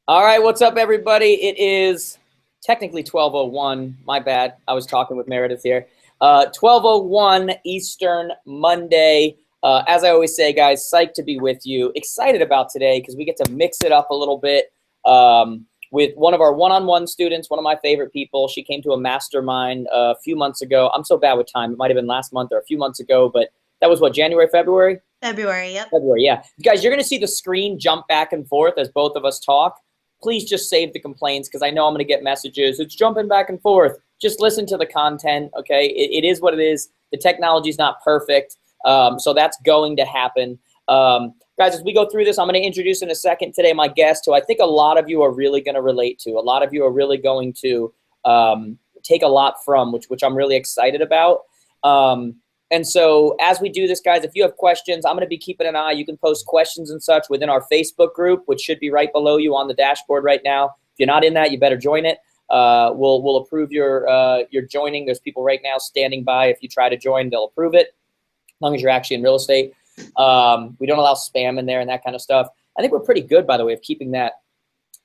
All right, what's up, everybody? It is technically 12:01. My bad. I was talking with Meredith here. 12:01 Eastern, Monday. As I always say, guys, psyched to be with you. Excited about today because we get to mix it up a little bit with one of our one-on-one students, one of my favorite people. She came to a mastermind a few months ago. I'm so bad with time. It might have been last month or a few months ago, but that was what, January, February? February, yep. February, yeah. Guys, you're going to see the screen jump back and forth as both of us talk. Please just save the complaints because I know I'm going to get messages. It's jumping back and forth. Just listen to the content, okay? It is what it is. The technology is not perfect, so that's going to happen. Guys, as we go through this, I'm going to introduce in a second today my guest, who I think a lot of you are really going to relate to. A lot of you are really going to take a lot from, which I'm really excited about. And so as we do this, guys, if you have questions, I'm going to be keeping an eye. You can post questions and such within our Facebook group, which should be right below you on the dashboard right now. If you're not in that, you better join it. We'll approve your joining. There's people right now standing by. If you try to join, they'll approve it, as long as you're actually in real estate. We don't allow spam in there and that kind of stuff. I think we're pretty good, by the way, of keeping that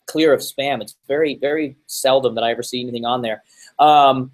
clear of spam. It's very, very seldom that I ever see anything on there.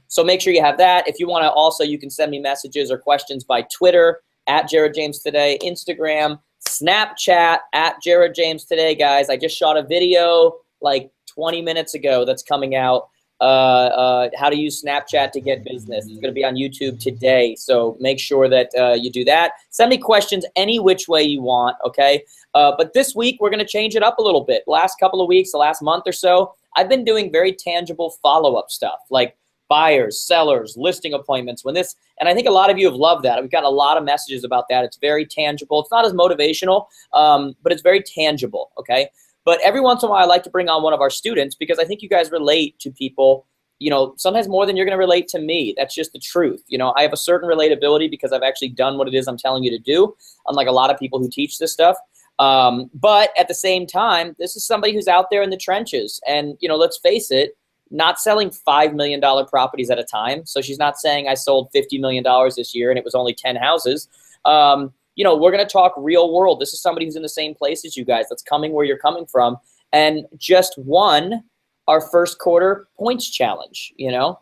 So make sure you have that. If you want to also, you can send me messages or questions by Twitter at Jared James Today, Instagram, Snapchat at Jared James Today, guys. I just shot a video like 20 minutes ago that's coming out. How to use Snapchat to get business. It's going to be on YouTube today. So make sure that you do that. Send me questions any which way you want, okay? But this week, we're going to change it up a little bit. Last couple of weeks, the last month or so, I've been doing very tangible follow-up stuff like buyers, sellers, listing appointments. And I think a lot of you have loved that. We've got a lot of messages about that. It's very tangible. It's not as motivational, but it's very tangible, okay? But every once in a while, I like to bring on one of our students because I think you guys relate to people, you know, sometimes more than you're going to relate to me. That's just the truth. You know, I have a certain relatability because I've actually done what it is I'm telling you to do, unlike a lot of people who teach this stuff. But at the same time, this is somebody who's out there in the trenches. And, you know, let's face it, not selling $5 million properties at a time. So she's not saying I sold $50 million this year and it was only 10 houses. You know, we're going to talk real world. This is somebody who's in the same place as you guys, that's coming where you're coming from, and just won our first quarter points challenge, you know,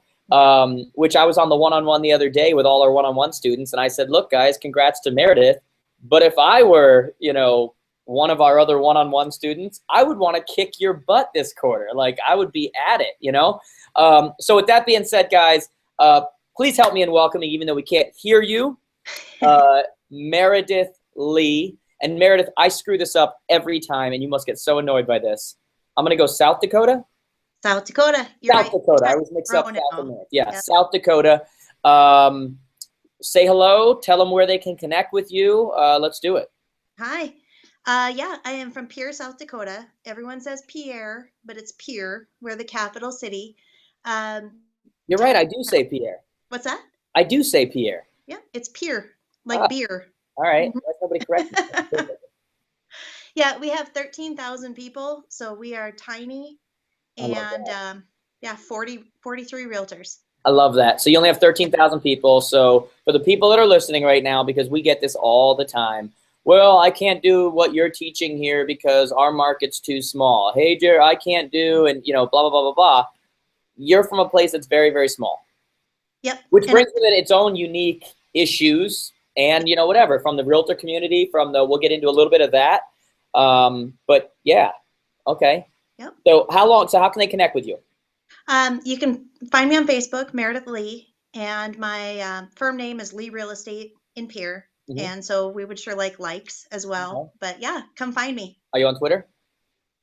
which I was on the one-on-one the other day with all our one-on-one students. And I said, look, guys, congrats to Meredith. But if I were, you know, one of our other one-on-one students, I would want to kick your butt this quarter. Like, I would be at it, you know. So with that being said, guys, please help me in welcoming, even though we can't hear you, Meredith Lee. And Meredith, I screw this up every time, and you must get so annoyed by this. I'm going to go South Dakota. South Dakota. South Dakota. I always mix up South and North. Yeah, yep. South Dakota. Say hello. Tell them where they can connect with you. Let's do it. Hi. Yeah, I am from Pierre, South Dakota. Everyone says Pierre, but it's Pierre. We're the capital city. You're right. I do say Pierre. What's that? I do say Pierre. Yeah, it's Pierre, like beer. All right. Nobody correct me. Yeah, we have 13,000 people, so we are tiny. And yeah, 43 realtors. I love that. So you only have 13,000 people. So for the people that are listening right now, because we get this all the time, well, I can't do what you're teaching here because our market's too small. Hey, Jared, I can't do, and, you know, blah, blah, blah, blah, blah. You're from a place that's very, very small. Yep. Which brings with it its own unique issues and, you know, whatever, from the realtor community, we'll get into a little bit of that. But yeah, okay. Yep. So how can they connect with you? You can find me on Facebook, Meredith Lee, and my firm name is Lee Real Estate in Pierre. Mm-hmm. And so we would sure like likes as well. Mm-hmm. But yeah, come find me. Are you on Twitter?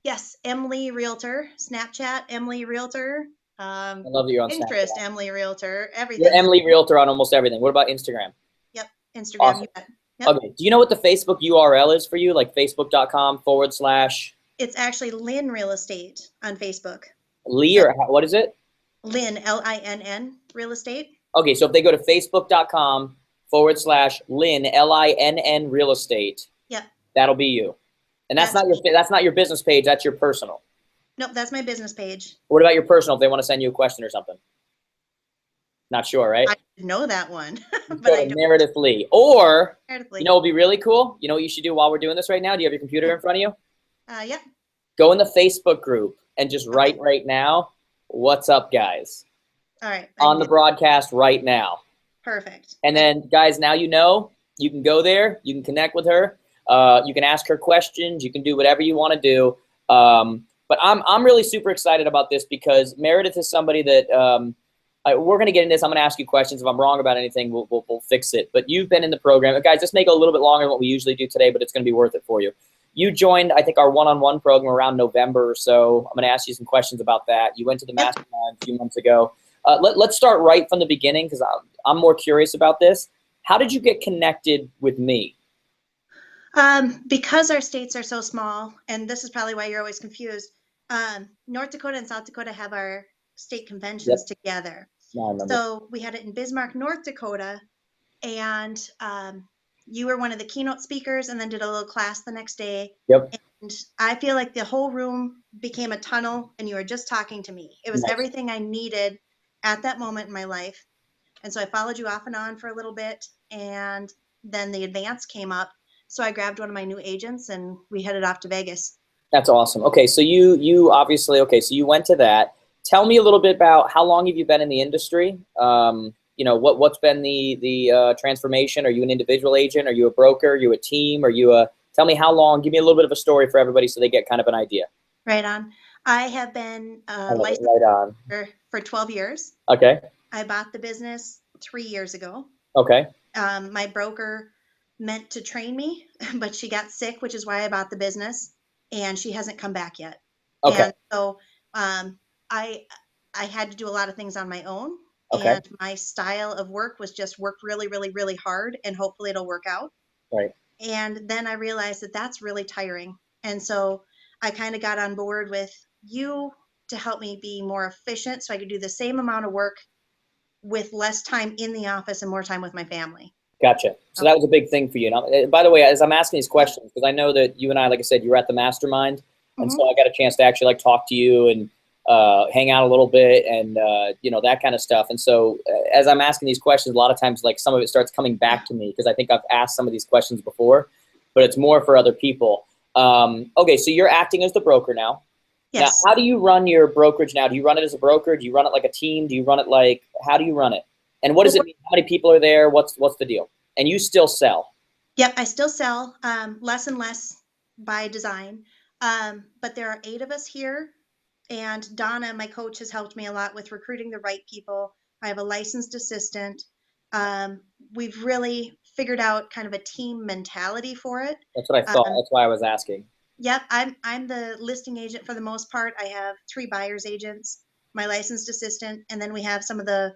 Yes, Emily Realtor, Snapchat, Emily Realtor. I love that you're on Pinterest, Snapchat. Emily Realtor, everything. You're Emily Realtor on almost everything. What about Instagram? Yep, Instagram. Awesome. You bet. Yep. Okay. Do you know what the Facebook URL is for you? Like facebook.com/. It's actually Lynn Real Estate on Facebook. Lee, or what is it? Lynn, Linn, Real Estate. Okay, so if they go to facebook.com/Lynn, Linn Real Estate. Yep. That'll be you. And that's not your business page. That's your personal. Nope, that's my business page. What about your personal? If they want to send you a question or something. Not sure, right? I know that one. But I Meredith Lee. Or, Meredith Lee. You know what would be really cool? You know what you should do while we're doing this right now? Do you have your computer in front of you? Yeah. Go in the Facebook group and just write right now, what's up, guys? All right. On the broadcast right now. Perfect. And then, guys, now you know, you can go there. You can connect with her. You can ask her questions. You can do whatever you want to do. But I'm really super excited about this because Meredith is somebody that we're going to get into this. I'm going to ask you questions. If I'm wrong about anything, we'll fix it. But you've been in the program. Guys, just make it a little bit longer than what we usually do today, but it's going to be worth it for you. You joined, I think, our one-on-one program around November or so. I'm going to ask you some questions about that. You went to the mastermind a few months ago. Let's start right from the beginning because I'm more curious about this. How did you get connected with me? Because our states are so small, and this is probably why you're always confused, North Dakota and South Dakota have our state conventions together. Yeah, I remember. So we had it in Bismarck, North Dakota, and you were one of the keynote speakers and then did a little class the next day. Yep. And I feel like the whole room became a tunnel and you were just talking to me. It was everything I needed at that moment in my life. And so I followed you off and on for a little bit, and then the advance came up. So I grabbed one of my new agents and we headed off to Vegas. That's awesome. Okay, so you obviously, so you went to that. Tell me a little bit about how long have you been in the industry? You know, what's been the transformation? Are you an individual agent? Are you a broker? Are you a team? Are you a, tell me how long, give me a little bit of a story for everybody so they get kind of an idea. Right on. I have been licensed for 12 years. Okay. I bought the business 3 years ago. Okay. My broker meant to train me, but she got sick, which is why I bought the business, and she hasn't come back yet. Okay. And so I had to do a lot of things on my own. Okay. And my style of work was just work really, really, really hard, and hopefully it'll work out. Right. And then I realized that that's really tiring. And so I kind of got on board with you to help me be more efficient so I could do the same amount of work with less time in the office and more time with my family. Gotcha. So that was a big thing for you. Now, by the way, as I'm asking these questions, because I know that you and I, like I said, you were at the mastermind. And so I got a chance to actually like talk to you and hang out a little bit and, you know, that kind of stuff. And so as I'm asking these questions, a lot of times, like some of it starts coming back to me because I think I've asked some of these questions before, but it's more for other people. Okay, so you're acting as the broker now. Yes. Now, how do you run your brokerage now? Do you run it as a broker? Do you run it like a team? Do you run it like, how do you run it? And what does it mean? How many people are there? What's the deal? And you still sell? Yep, I still sell, less and less by design. But there are 8 of us here. And Donna, my coach, has helped me a lot with recruiting the right people. I have a licensed assistant. We've really figured out kind of a team mentality for it. That's what I thought. That's why I was asking. Yep, I'm the listing agent for the most part. I have 3 buyer's agents, my licensed assistant, and then we have some of the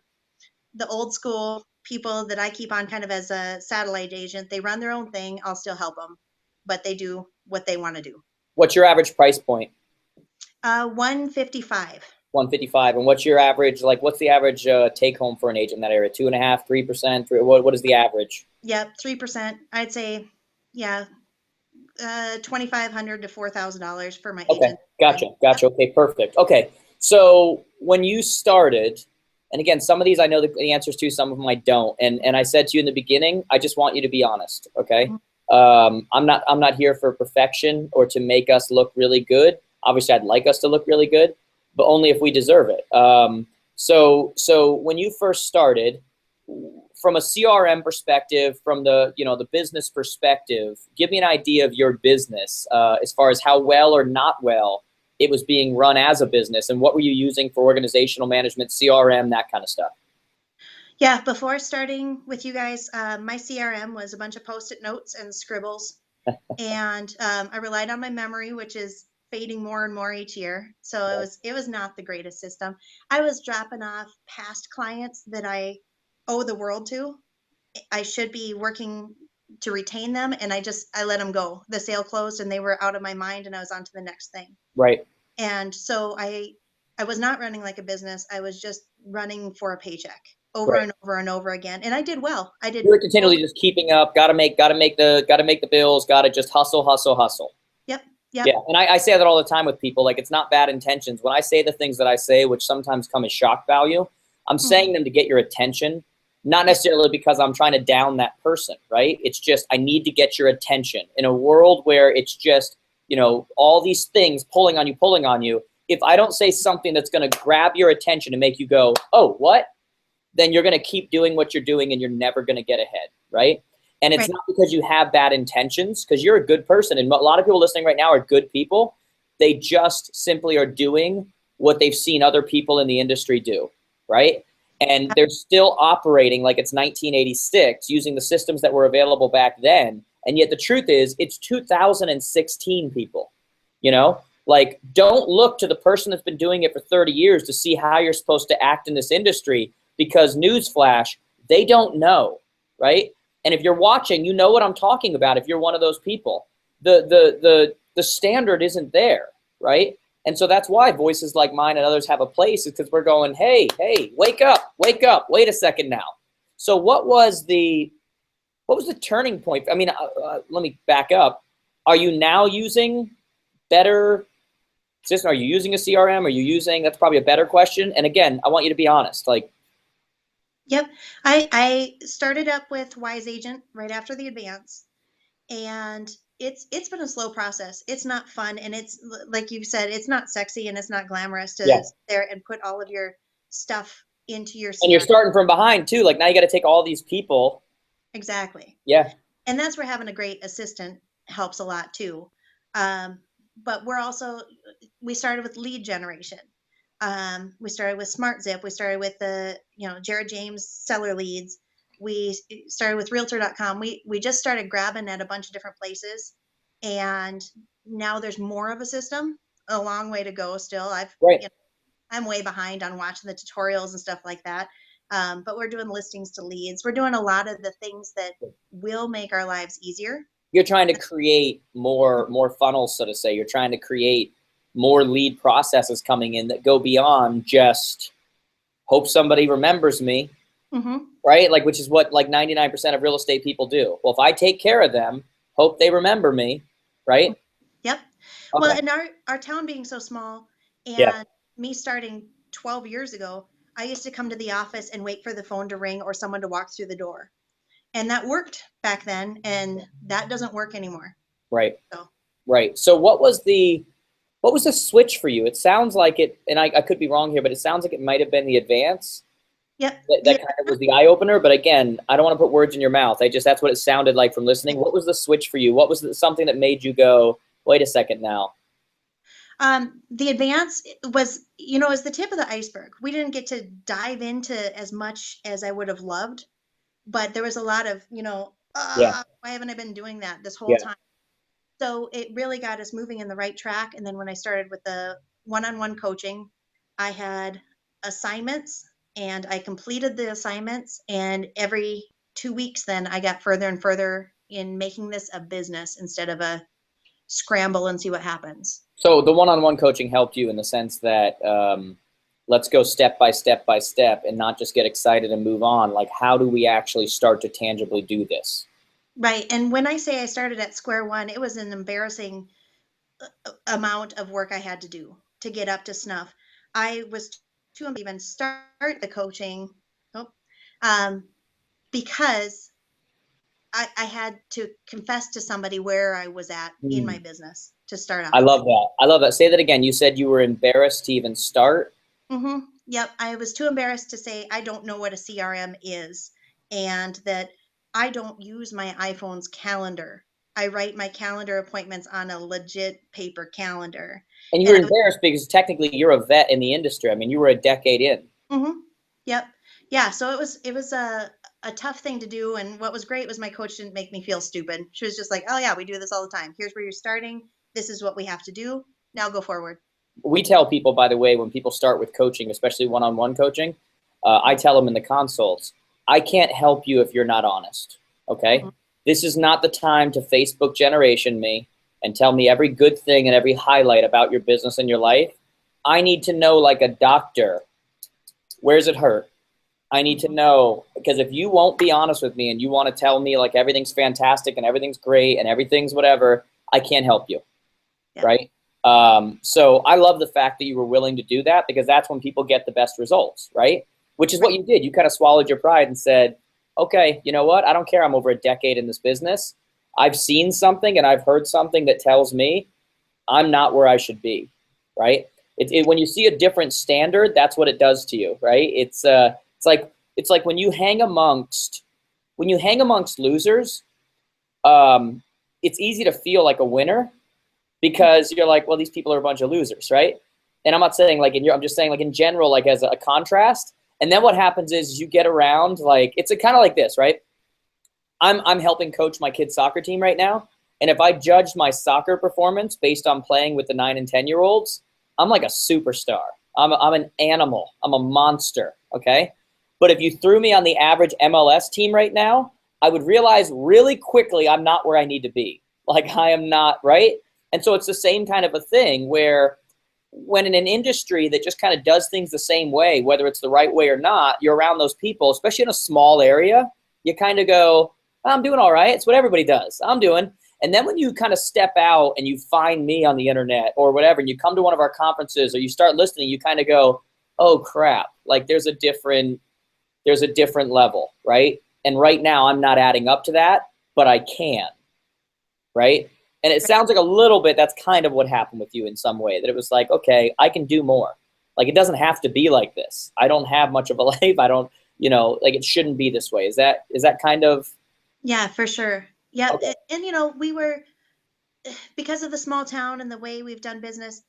old school people that I keep on kind of as a satellite agent. They run their own thing. I'll still help them, but they do what they want to do. What's your average price point? $155. 155. And what's your average, like what's the average take home for an agent in that area? 2.5%, 3%? What is the average? Yep, 3%. I'd say, yeah, $2,500 to $4,000 for my agent. Gotcha. Okay, perfect. Okay, so when you started, and again, some of these I know the answers to, some of them I don't. And I said to you in the beginning, I just want you to be honest, okay? I'm not here for perfection or to make us look really good. Obviously, I'd like us to look really good, but only if we deserve it. So when you first started, from a CRM perspective, from the business perspective, give me an idea of your business as far as how well or not well it was being run as a business, and what were you using for organizational management, CRM, that kind of stuff? Yeah, before starting with you guys, my CRM was a bunch of Post-it notes and scribbles, and I relied on my memory, which is fading more and more each year. So it was not the greatest system. I was dropping off past clients that I owe the world to. I should be working to retain them, and I let them go. The sale closed and they were out of my mind, and I was on to the next thing. Right. And so I was not running like a business. I was just running for a paycheck over and over and over again. And I did well. You were continually just keeping up, gotta make the bills, gotta just hustle. Yep. Yeah, and I say that all the time with people. Like, it's not bad intentions. When I say the things that I say, which sometimes come as shock value, I'm saying them to get your attention, not necessarily because I'm trying to down that person, right? It's just I need to get your attention. In a world where it's just all these things pulling on you. If I don't say something that's going to grab your attention and make you go, oh, what? Then you're going to keep doing what you're doing and you're never going to get ahead, right? And it's not because you have bad intentions, because you're a good person. And a lot of people listening right now are good people. They just simply are doing what they've seen other people in the industry do, right? And they're still operating like it's 1986 using the systems that were available back then. And yet the truth is it's 2016 people, Like, don't look to the person that's been doing it for 30 years to see how you're supposed to act in this industry, because newsflash, they don't know, right? And if you're watching, you know what I'm talking about if you're one of those people. The standard isn't there, right? And so that's why voices like mine and others have a place, is because we're going, hey, wake up, wait a second now. So what was the turning point? I mean, let me back up. Are you now using better system? Are you using a CRM? Are you using, that's probably a better question. And again, I want you to be honest. Like, yep. I started up with Wise Agent right after the advance, and it's been a slow process. It's not fun, and it's like you said, it's not sexy and it's not glamorous to sit there and put all of your stuff into your CRM. And you're starting from behind too. Like, now you got to take all these people. Exactly. Yeah. And that's where having a great assistant helps a lot too. But we started with lead generation. We started with SmartZip. We started with the, Jared James seller leads. We started with realtor.com. We just started grabbing at a bunch of different places, and now there's more of a system. A long way to go still. I'm way behind on watching the tutorials and stuff like that. But we're doing listings to leads. We're doing a lot of the things that will make our lives easier. You're trying to create more funnels, so to say. You're trying to create more lead processes coming in that go beyond just hope somebody remembers me, right? Like, which is what like 99% of real estate people do. Well, if I take care of them, hope they remember me, right? Yep. Okay. Well, and our town being so small, and me starting 12 years ago, I used to come to the office and wait for the phone to ring or someone to walk through the door. And that worked back then, and that doesn't work anymore. Right. Right. So what was the switch for you? It sounds like it, and I could be wrong here, but it sounds like it might have been the advance. Yep. That kind of was the eye opener. But again, I don't want to put words in your mouth. that's what it sounded like from listening. What was the switch for you? What was something that made you go, wait a second now? The advance was, is the tip of the iceberg. We didn't get to dive into as much as I would have loved, but there was a lot of, why haven't I been doing that this whole time? So it really got us moving in the right track. And then when I started with the one-on-one coaching, I had assignments, and I completed the assignments, and every 2 weeks, then I got further and further in making this a business instead of a scramble and see what happens. So the one-on-one coaching helped you in the sense that let's go step by step by step and not just get excited and move on. Like, how do we actually start to tangibly do this? Right. And when I say I started at square one, it was an embarrassing amount of work I had to do to get up to snuff. I was too even start the coaching because I had to confess to somebody where I was at in my business to start off. I love that. Say that again. You said you were embarrassed to even start? Yep. I was too embarrassed to say I don't know what a CRM is, and that I don't use my iPhone's calendar. I write my calendar appointments on a legit paper calendar. And you were embarrassed because technically you're a vet in the industry. I mean, you were a decade in. Yep. Yeah. So it was a tough thing to do. And what was great was my coach didn't make me feel stupid. She was just like, oh yeah, we do this all the time. Here's where you're starting. This is what we have to do. Now go forward. We tell people, by the way, when people start with coaching, especially one-on-one coaching, I tell them in the consults, I can't help you if you're not honest. Okay. This is not the time to Facebook generation me and tell me every good thing and every highlight about your business and your life. I need to know, like a doctor, where's it hurt? I need to know, because if you won't be honest with me and you want to tell me like everything's fantastic and everything's great and everything's whatever, I can't help you, right? So I love the fact that you were willing to do that, because that's when people get the best results, right? Which is what you did. You kind of swallowed your pride and said, okay, you know what? I don't care. I'm over a decade in this business. I've seen something and I've heard something that tells me I'm not where I should be, right? When you see a different standard, that's what it does to you, right? It's like when you hang amongst losers, it's easy to feel like a winner because you're like, well, these people are a bunch of losers, right? And I'm not saying like I'm just saying like in general, like as a contrast. And then what happens is you get around, like it's kind of like this, right? I'm helping coach my kids' soccer team right now. And if I judged my soccer performance based on playing with the 9 and 10-year-olds, I'm like a superstar. I'm an animal. I'm a monster, okay? But if you threw me on the average MLS team right now, I would realize really quickly I'm not where I need to be. Like I am not, right? And so it's the same kind of a thing where when in an industry that just kind of does things the same way, whether it's the right way or not, you're around those people, especially in a small area, you kind of go, I'm doing all right. It's what everybody does. I'm doing. And then when you kind of step out and you find me on the internet or whatever, and you come to one of our conferences or you start listening, you kind of go, oh crap, like there's a different level, right? And right now I'm not adding up to that, but I can, right? And it sounds like a little bit, that's kind of what happened with you in some way, that it was like, okay, I can do more. Like it doesn't have to be like this. I don't have much of a life. I don't, like it shouldn't be this way. Is that kind of? Yeah, for sure. Yeah. Okay. And, we were, because of the small town and the way we've done business,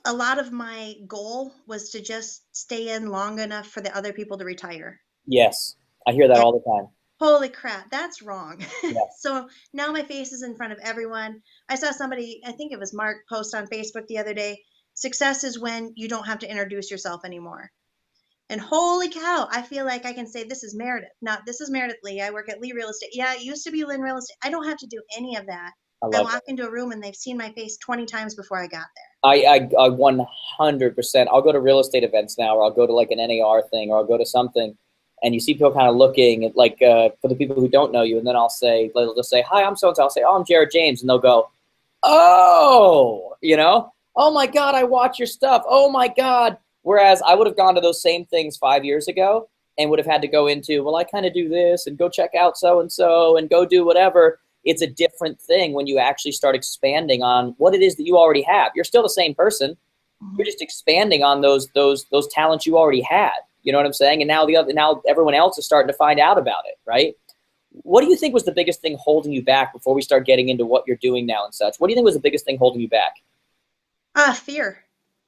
a lot of my goal was to just stay in long enough for the other people to retire. Yes. I hear that And all the time. holy crap, that's wrong. Yeah. So now my face is in front of everyone. I saw somebody, I think it was Mark, post on Facebook the other day, success is when you don't have to introduce yourself anymore. And holy cow, I feel like I can say, this is Meredith. Not, this is Meredith Lee. I work at Lee Real Estate. Yeah, it used to be Lynn Real Estate. I don't have to do any of that. I walk into a room and they've seen my face 20 times before I got there. I 100%. I'll go to real estate events now, or I'll go to like an NAR thing, or I'll go to something, and you see people kind of looking at like for the people who don't know you, and then they'll just say, hi, I'm so-and-so. I'll say, oh, I'm Jared James, and they'll go, oh, oh my God, I watch your stuff. Oh my God. Whereas I would have gone to those same things 5 years ago and would have had to go into, well, I kind of do this and go check out so-and-so and go do whatever. It's a different thing when you actually start expanding on what it is that you already have. You're still the same person. You're just expanding on those talents you already had. You know what I'm saying? And now everyone else is starting to find out about it, right? What do you think was the biggest thing holding you back before we start getting into what you're doing now and such? What do you think was the biggest thing holding you back? Fear.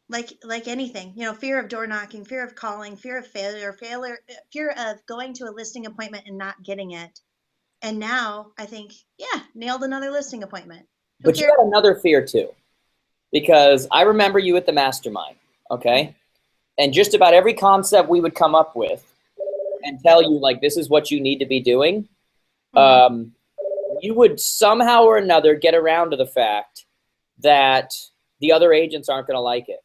Like anything, fear of door knocking, fear of calling, fear of failure, fear of going to a listing appointment and not getting it. And now I think, yeah, nailed another listing appointment. But you had another fear too, because I remember you at the mastermind, okay? And just about every concept we would come up with and tell you, like, this is what you need to be doing, you would somehow or another get around to the fact that the other agents aren't going to like it.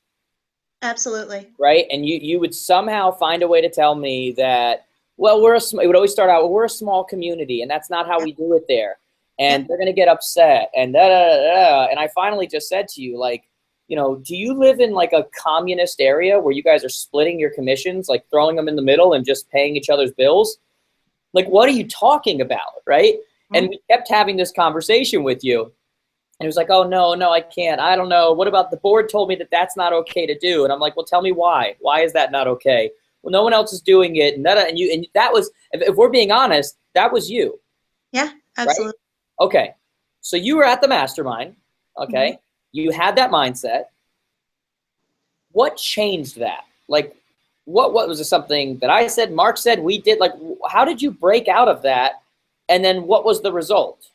Absolutely. Right? And you would somehow find a way to tell me that, well, it would always start out, well, we're a small community, and that's not how we do it there. And they're going to get upset, and da-da-da-da. And I finally just said to you, like, do you live in like a communist area where you guys are splitting your commissions, like throwing them in the middle and just paying each other's bills? Like, what are you talking about, right? And we kept having this conversation with you. And he was like, oh, no, I can't. I don't know. What about the board told me that that's not okay to do? And I'm like, well, tell me why. Why is that not okay? Well, no one else is doing it. And that was, if we're being honest, that was you. Yeah, absolutely. Right? Okay. So you were at the mastermind. Okay. You had that mindset. What changed that? Like, what was it, something that I said, Mark said, we did? Like, how did you break out of that? And then what was the result?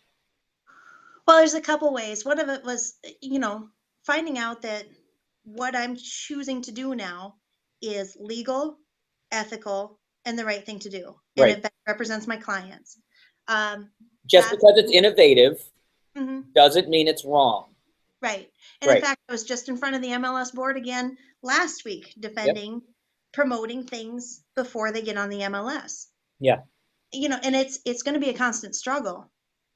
Well, there's a couple ways. One of it was, finding out that what I'm choosing to do now is legal, ethical, and the right thing to do. And it represents my clients. Just because it's innovative doesn't mean it's wrong. Right. And in fact, I was just in front of the MLS board again last week defending, promoting things before they get on the MLS. Yeah. And it's going to be a constant struggle.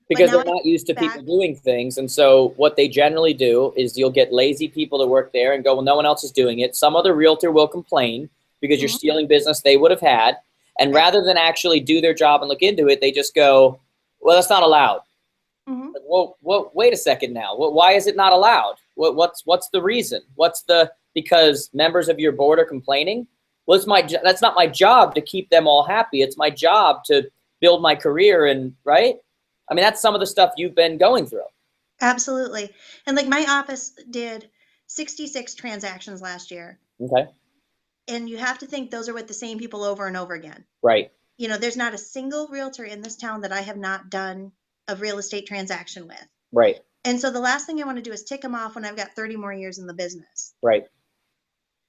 Because they're not used to people doing things. And so what they generally do is you'll get lazy people to work there and go, well, no one else is doing it. Some other realtor will complain because you're stealing business they would have had. And rather than actually do their job and look into it, they just go, well, that's not allowed. Mm-hmm. Like, whoa, wait a second now. Why is it not allowed? What's the reason? Because members of your board are complaining? Well, that's not my job to keep them all happy. It's my job to build my career and, right? I mean, that's some of the stuff you've been going through. Absolutely. And like my office did 66 transactions last year. Okay. And you have to think those are with the same people over and over again. Right. You know, there's not a single realtor in this town that I have not done a real estate transaction with. Right. And so the last thing I want to do is tick them off when I've got 30 more years in the business. Right.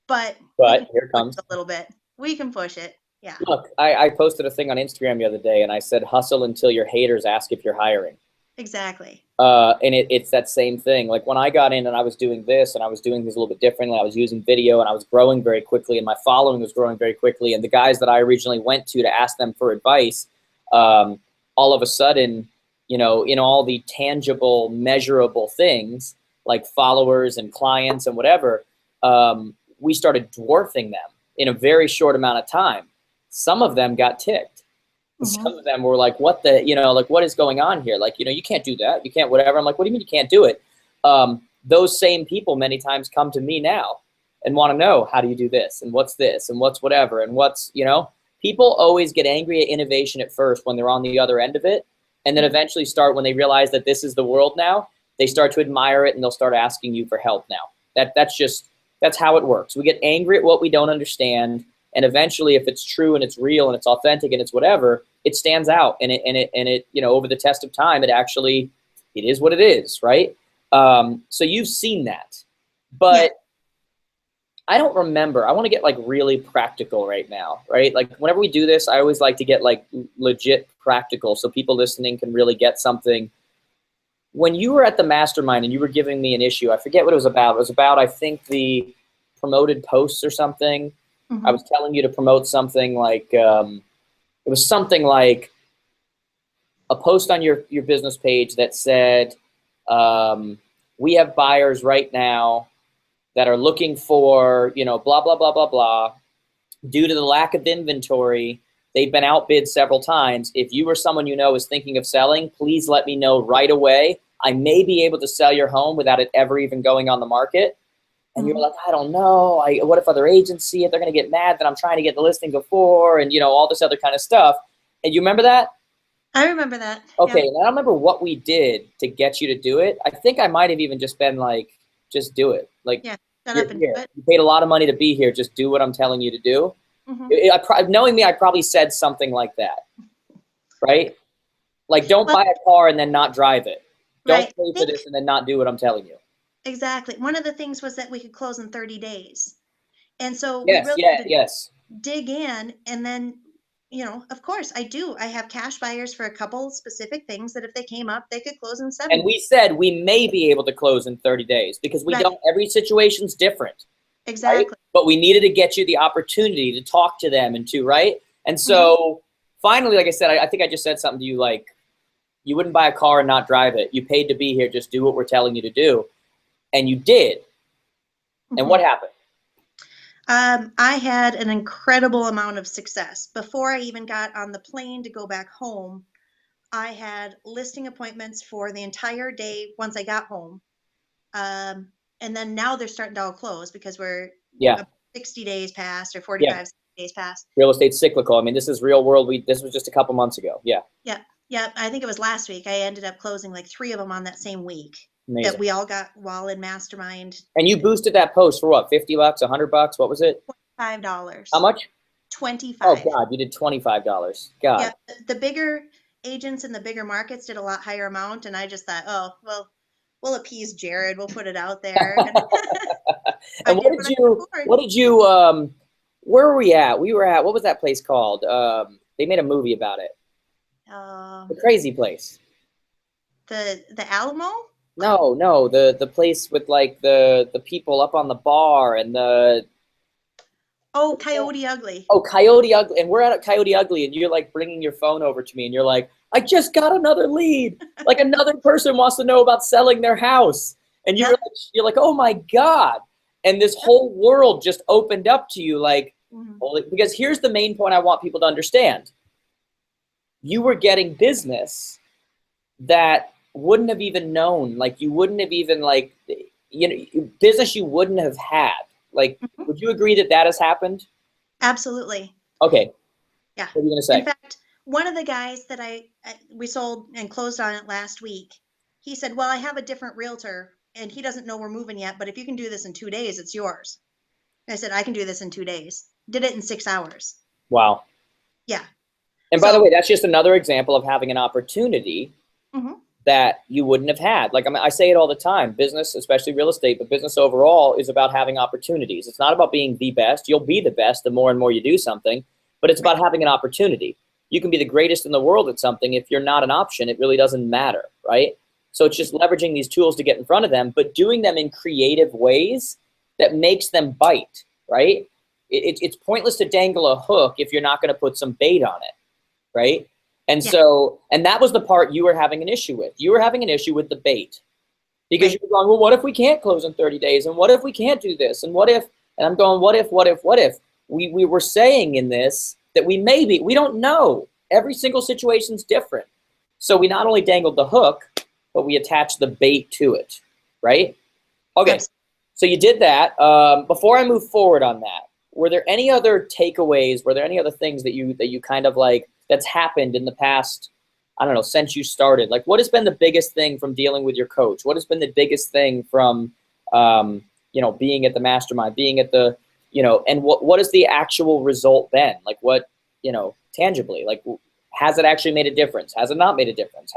But Here it comes a little bit. We can push it. Yeah. Look, I posted a thing on Instagram the other day, and I said, hustle until your haters ask if you're hiring. Exactly. And it's that same thing. Like when I got in and I was doing this and I was doing things a little bit differently, I was using video and I was growing very quickly and my following was growing very quickly. And the guys that I originally went to ask them for advice, all of a sudden, you know, in all the tangible, measurable things like followers and clients and whatever, we started dwarfing them in a very short amount of time. Some of them got ticked. Mm-hmm. Some of them were like, what the, you know, like, what is going on here? Like, you know, you can't do that. You can't whatever. I'm like, what do you mean you can't do it? Those same people many times come to me now and want to know, how do you do this? And what's this? And what's whatever? And what's, you know, people always get angry at innovation at first when they're on the other end of it. And then eventually start, when they realize that this is the world now, they start to admire it and they'll start asking you for help now. That's how it works. We get angry at what we don't understand. And eventually, if it's true and it's real and it's authentic and it's whatever, it stands out. And it, you know, over the test of time, it is what it is, right? So you've seen that, but yeah. I don't remember. I want to get like really practical right now, right? Like whenever we do this, I always like to get like legit practical so people listening can really get something. When you were at the mastermind and you were giving me an issue, I forget what it was about. It was about, I think, the promoted posts or something. Mm-hmm. I was telling you to promote something like, it was something like a post on your business page that said, we have buyers right now that are looking for, you know, blah, blah, blah, blah, blah. Due to the lack of inventory, they've been outbid several times. If you or someone you know is thinking of selling, please let me know right away. I may be able to sell your home without it ever even going on the market. And you're like, I don't know. What if other agents see it? They're going to get mad that I'm trying to get the listing before, and, you know, all this other kind of stuff. And you remember that? I remember that. Okay. Yeah. And I don't remember what we did to get you to do it. I think I might have even just been like, just do it. Like, yeah, shut up and do it. You paid a lot of money to be here. Just do what I'm telling you to do. Mm-hmm. Knowing me, I probably said something like that. Right? Like, don't buy a car and then not drive it. Don't pay for this and then not do what I'm telling you. Exactly. One of the things was that we could close in 30 days. And so yes, we really had to dig in. And then, you know, of course I do. I have cash buyers for a couple specific things that if they came up, they could close in 7 And we said we may be able to close in 30 days because we don't, every situation's different. Exactly. Right? But we needed to get you the opportunity to talk to them and to, right? And so finally, like I said, I think I just said something to you like, you wouldn't buy a car and not drive it. You paid to be here. Just do what we're telling you to do. And you did. And what happened? I had an incredible amount of success. Before I even got on the plane to go back home, I had listing appointments for the entire day once I got home. And then now they're starting to all close because we're 60 days past or 45 days past. Real estate's cyclical. I mean, this is real world. This was just a couple months ago. Yeah. I think it was last week. I ended up closing like 3 of them on that same week. Amazing. That we all got while in mastermind. And you boosted that post for what? $50, $100? What was it? $25. How much? $25. Oh God, you did $25. God. Yeah, the bigger agents in the bigger markets did a lot higher amount, and I just thought, oh well, we'll appease Jared. We'll put it out there. And what did you? Where were we at? We were at, what was that place called? They made a movie about it. The crazy place. The Alamo. No, the place with like the people up on the bar and the. Oh, Coyote Ugly. Oh, Coyote Ugly. And we're at Coyote Ugly and you're like bringing your phone over to me and you're like, I just got another lead. Like another person wants to know about selling their house. And you're like, oh my God. And this whole world just opened up to you like, because here's the main point I want people to understand. You were getting business that wouldn't have even known, like you wouldn't have even like, business you wouldn't have had. Like, would you agree that that has happened? Absolutely. Okay. Yeah. What are you going to say? In fact, one of the guys that we sold and closed on it last week, he said, well, I have a different realtor and he doesn't know we're moving yet, but if you can do this in 2 days, it's yours. I said, I can do this in 2 days. Did it in 6 hours. Wow. Yeah. And by the way, that's just another example of having an opportunity that you wouldn't have had. Like, I mean, I say it all the time, business, especially real estate, but business overall is about having opportunities. It's not about being the best. You'll be the best the more and more you do something, but it's about having an opportunity. You can be the greatest in the world at something. If you're not an option, it really doesn't matter, right? So it's just leveraging these tools to get in front of them, but doing them in creative ways that makes them bite, right? It's pointless to dangle a hook if you're not going to put some bait on it, right? And so, and that was the part you were having an issue with. You were having an issue with the bait because you were going, well, what if we can't close in 30 days? And what if we can't do this? And what if, and I'm going, what if? We were saying in this that we don't know. Every single situation's different. So we not only dangled the hook, but we attached the bait to it, right? Okay, so you did that. Before I move forward on that, were there any other takeaways? Were there any other things that you kind of like, that's happened in the past, I don't know, since you started? Like, what has been the biggest thing from dealing with your coach? What has been the biggest thing from, being at the mastermind, being at the, and what is the actual result been? Like what, tangibly, like, has it actually made a difference? Has it not made a difference?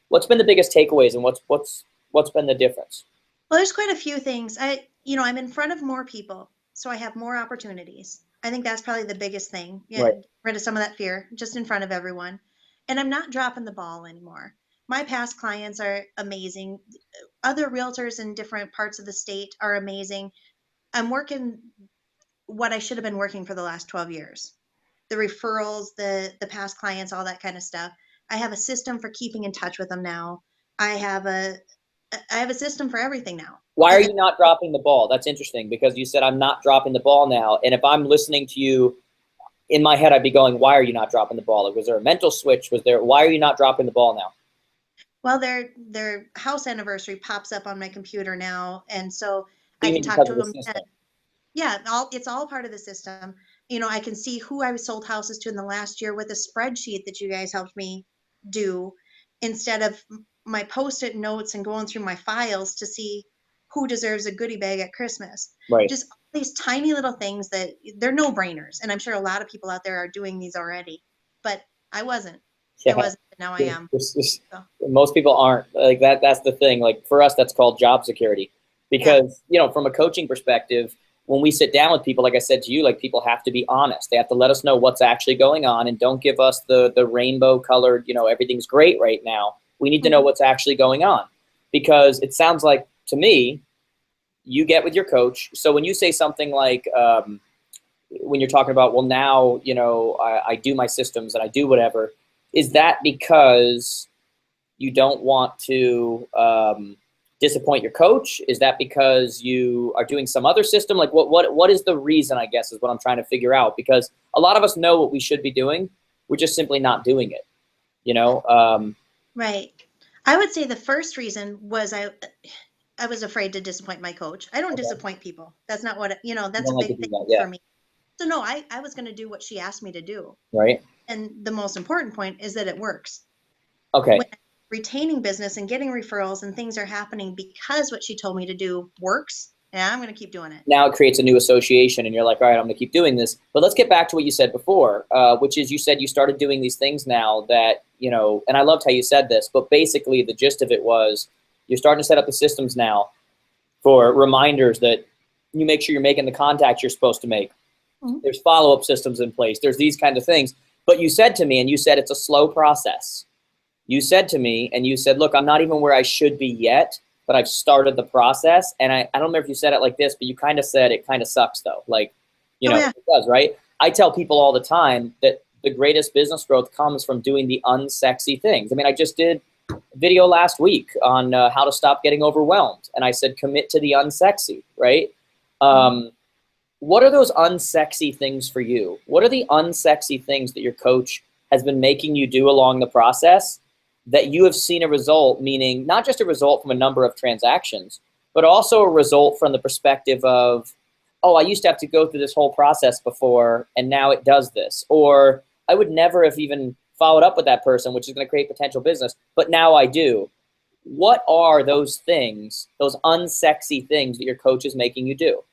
What's been the biggest takeaways and what's been the difference? Well, there's quite a few things. I'm in front of more people, so I have more opportunities. I think that's probably the biggest thing. Yeah, Right. get rid of some of that fear, just in front of everyone. And I'm not dropping the ball anymore. My past clients are amazing. Other realtors in different parts of the state are amazing. I'm working what I should have been working for the last 12 years. The referrals, the past clients, all that kind of stuff. I have a system for keeping in touch with them now. I have a system for everything now. Why are you not dropping the ball? That's interesting because you said I'm not dropping the ball now. And if I'm listening to you, in my head, I'd be going, why are you not dropping the ball? Like, was there a mental switch? Why are you not dropping the ball now? Well, their house anniversary pops up on my computer now. And so I can You mean talk because to of the them. system? Yeah, it's all part of the system. I can see who I sold houses to in the last year with a spreadsheet that you guys helped me do instead of my post-it notes and going through my files to see who deserves a goodie bag at Christmas. Right. Just all these tiny little things that they're no-brainers. And I'm sure a lot of people out there are doing these already, but I wasn't. Yeah. I wasn't, but now I am. So. Most people aren't like that. That's the thing. Like for us, that's called job security because, from a coaching perspective, when we sit down with people, like I said to you, like people have to be honest. They have to let us know what's actually going on and don't give us the rainbow colored, everything's great right now. We need to know what's actually going on because it sounds like to me, you get with your coach. So when you say something like, when you're talking about, well, now, I do my systems and I do whatever, is that because you don't want to disappoint your coach? Is that because you are doing some other system? Like what is the reason, I guess, is what I'm trying to figure out, because a lot of us know what we should be doing. We're just simply not doing it, Right. I would say the first reason was I was afraid to disappoint my coach. I don't disappoint people. That's not what, that's a big thing for me. So no, I was going to do what she asked me to do. Right. And the most important point is that it works. Okay. When I'm retaining business and getting referrals and things are happening because what she told me to do works, yeah, I'm going to keep doing it. Now it creates a new association and you're like, all right, I'm going to keep doing this. But let's get back to what you said before, which is you said you started doing these things now that, and I loved how you said this, but basically the gist of it was you're starting to set up the systems now for reminders that you make sure you're making the contacts you're supposed to make. There's follow-up systems in place. There's these kinds of things. But you said to me, and you said it's a slow process. You said to me, and you said, look, I'm not even where I should be yet, but I've started the process. And I don't remember if you said it like this, but you kind of said it kind of sucks though. Like, It does, right? I tell people all the time that the greatest business growth comes from doing the unsexy things. I mean, I just did a video last week on how to stop getting overwhelmed. And I said, commit to the unsexy, right? What are those unsexy things for you? What are the unsexy things that your coach has been making you do along the process that you have seen a result, meaning not just a result from a number of transactions, but also a result from the perspective of, oh, I used to have to go through this whole process before, and now it does this. Or I would never have even followed up with that person, which is going to create potential business, but now I do. What are those things, those unsexy things that your coach is making you do?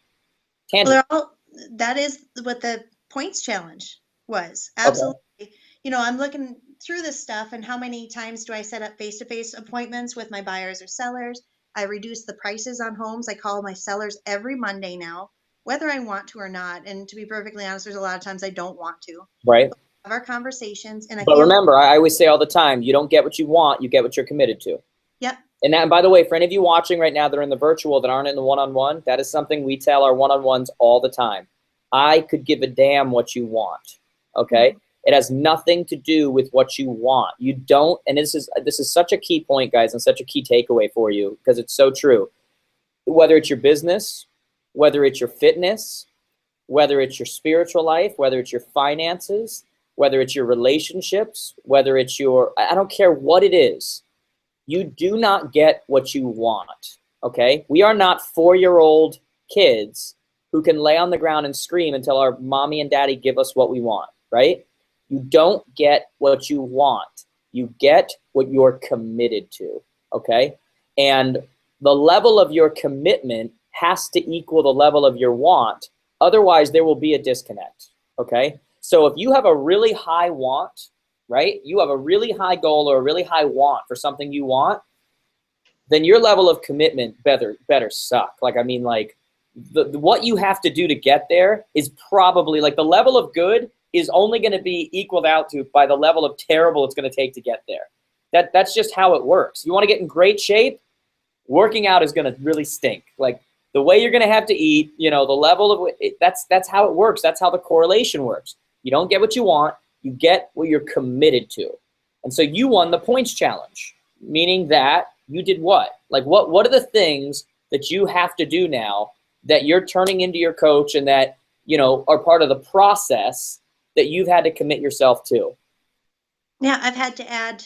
Well, that is what the points challenge was. Absolutely. Okay. You know, I'm looking through this stuff, and how many times do I set up face-to-face appointments with my buyers or sellers? I reduce the prices on homes. I call my sellers every Monday now, whether I want to or not. And to be perfectly honest, there's a lot of times I don't want to. Right. But we have our conversations, and but remember, I always say all the time, you don't get what you want, you get what you're committed to. Yep. And that, and by the way, for any of you watching right now that are in the virtual that aren't in the one-on-one, that is something we tell our one-on-ones all the time. I could give a damn what you want, okay? Mm-hmm. It has nothing to do with what you want. You don't, and this is such a key point, guys, and such a key takeaway for you, because it's so true. Whether it's your business, whether it's your fitness, whether it's your spiritual life, whether it's your finances, whether it's your relationships, whether it's your, I don't care what it is, you do not get what you want, okay? We are not 4-year-old kids who can lay on the ground and scream until our mommy and daddy give us what we want, right? You don't get what you want. You get what you're committed to, okay? And the level of your commitment has to equal the level of your want. Otherwise, there will be a disconnect, okay? So if you have a really high want, right? You have a really high goal or a really high want for something you want, then your level of commitment better suck. Like, I mean, like, what you have to do to get there is probably, like, the level of good is only going to be equaled out to by the level of terrible it's going to take to get there. That's just how it works. You want to get in great shape, working out is going to really stink. Like, the way you're going to have to eat, you know, the level of it, that's how it works. That's how the correlation works. You don't get what you want, you get what you're committed to. And so you won the points challenge, meaning that you did what? Like, what are the things that you have to do now that you're turning into your coach and that, you know, are part of the process that you've had to commit yourself to? Yeah, I've had to add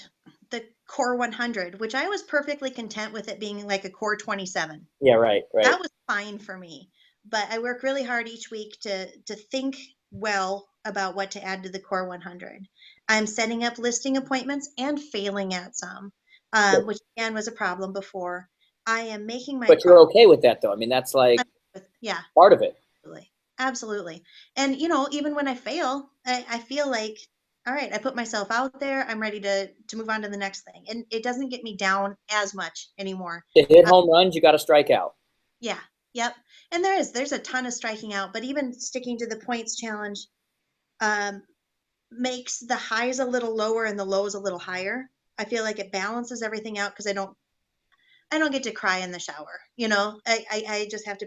the core 100, which I was perfectly content with it being like a core 27. Yeah, right. That was fine for me. But I work really hard each week to think well about what to add to the core 100. I'm setting up listing appointments and failing at some, which again was a problem before. I am making my. But you're okay with that, though. I mean, that's like, yeah, part of it. Absolutely. And, you know, even when I fail, I feel like, all right, I put myself out there. I'm ready to move on to the next thing. And it doesn't get me down as much anymore. To hit home runs, you got to strike out. Yeah. Yep. And there's a ton of striking out, but even sticking to the points challenge makes the highs a little lower and the lows a little higher. I feel like it balances everything out because I don't get to cry in the shower. You know, I just have to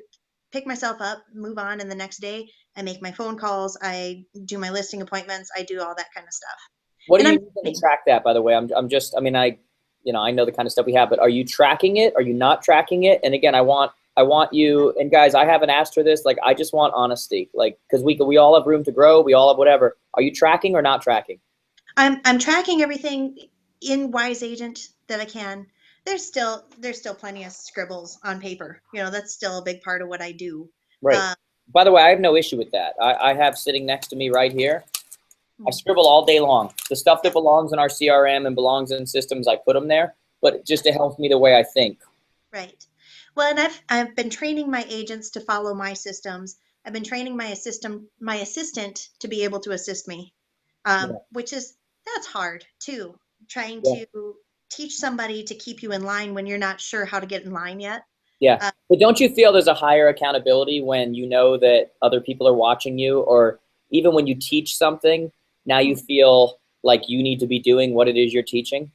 pick myself up, move on, and the next day I make my phone calls, I do my listing appointments, I do all that kind of stuff. What do you use to track that, by the way? I'm just, I mean, I know the kind of stuff we have, but are you tracking it? Are you not tracking it? And again, I want you, and guys, I haven't asked for this. Like, I just want honesty, like, because we all have room to grow. We all have whatever. Are you tracking or not tracking? I'm tracking everything in Wise Agent that I can. There's still plenty of scribbles on paper. You know, that's still a big part of what I do. Right. By the way, I have no issue with that. I have sitting next to me right here, I scribble all day long. The stuff that belongs in our CRM and belongs in systems, I put them there, but just it helps me the way I think. Right. Well, and I've been training my agents to follow my systems. I've been training my assistant to be able to assist me, that's hard too. Trying to teach somebody to keep you in line when you're not sure how to get in line yet. Yeah. But don't you feel there's a higher accountability when you know that other people are watching you, or even when you teach something, now you feel like you need to be doing what it is you're teaching?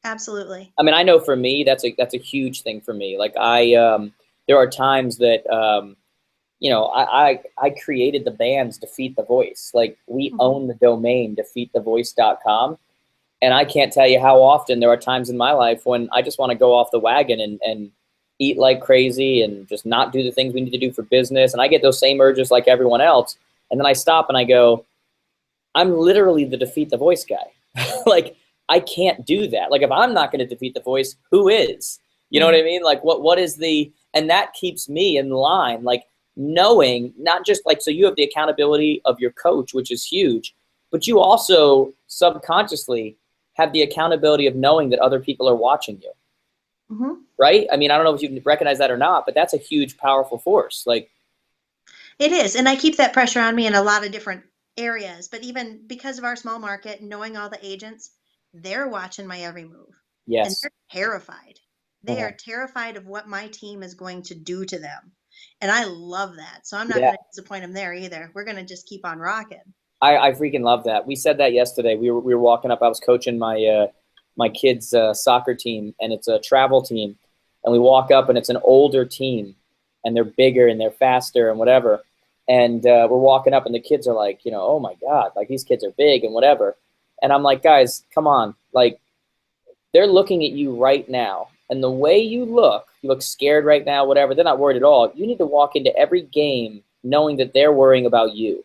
Absolutely. I mean, I know for me, that's a huge thing for me. Like there are times that, I created the band's Defeat the Voice. Like, we own the domain defeatthevoice.com. And I can't tell you how often there are times in my life when I just want to go off the wagon and eat like crazy and just not do the things we need to do for business. And I get those same urges like everyone else. And then I stop and I go, I'm literally the Defeat the Voice guy. Like, I can't do that. Like if I'm not going to defeat the voice, who is? You know what I mean? Like what is the, and that keeps me in line, like knowing not just like, so you have the accountability of your coach, which is huge, but you also subconsciously have the accountability of knowing that other people are watching you. Right? I mean, I don't know if you recognize that or not, but that's a huge, powerful force. Like, it is. And I keep that pressure on me in a lot of different areas. But even because of our small market, knowing all the agents, they're watching my every move. And yes. they're terrified. They are terrified of what my team is going to do to them. And I love that. So I'm not Yeah. going to disappoint them there either. We're going to just keep on rocking. I freaking love that. We said that yesterday. We were walking up. I was coaching my my kids' soccer team, and it's a travel team. And we walk up, and it's an older team, and they're bigger and they're faster and whatever. And we're walking up, and the kids are like, you know, oh my God, like these kids are big and whatever. And I'm like, guys, come on, like they're looking at you right now, and the way you look scared right now, whatever. They're not worried at all. You need to walk into every game knowing that they're worrying about you.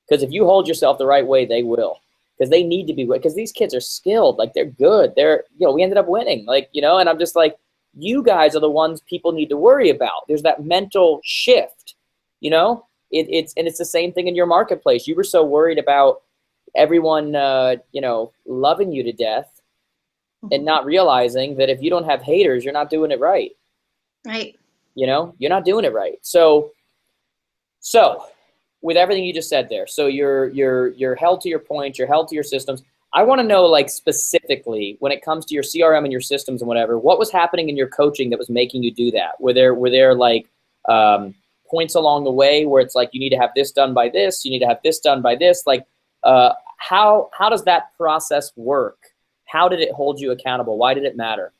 Because if you hold yourself the right way, they will. Because they need to be, because these kids are skilled. Like, they're good. They're, you know, we ended up winning. Like, you know, and I'm just like, you guys are the ones people need to worry about. There's that mental shift, you know? It's the same thing in your marketplace. You were so worried about everyone, you know, loving you to death and not realizing that if you don't have haters, you're not doing it right. Right. You know, you're not doing it right. So with everything you just said there, so you're held to your point, you're held to your systems. I want to know, like, specifically when it comes to your CRM and your systems and whatever, what was happening in your coaching that was making you do that? Were there like points along the way where it's like you need to have this done by this, you need to have this done by this? Like, how does that process work? How did it hold you accountable? Why did it matter?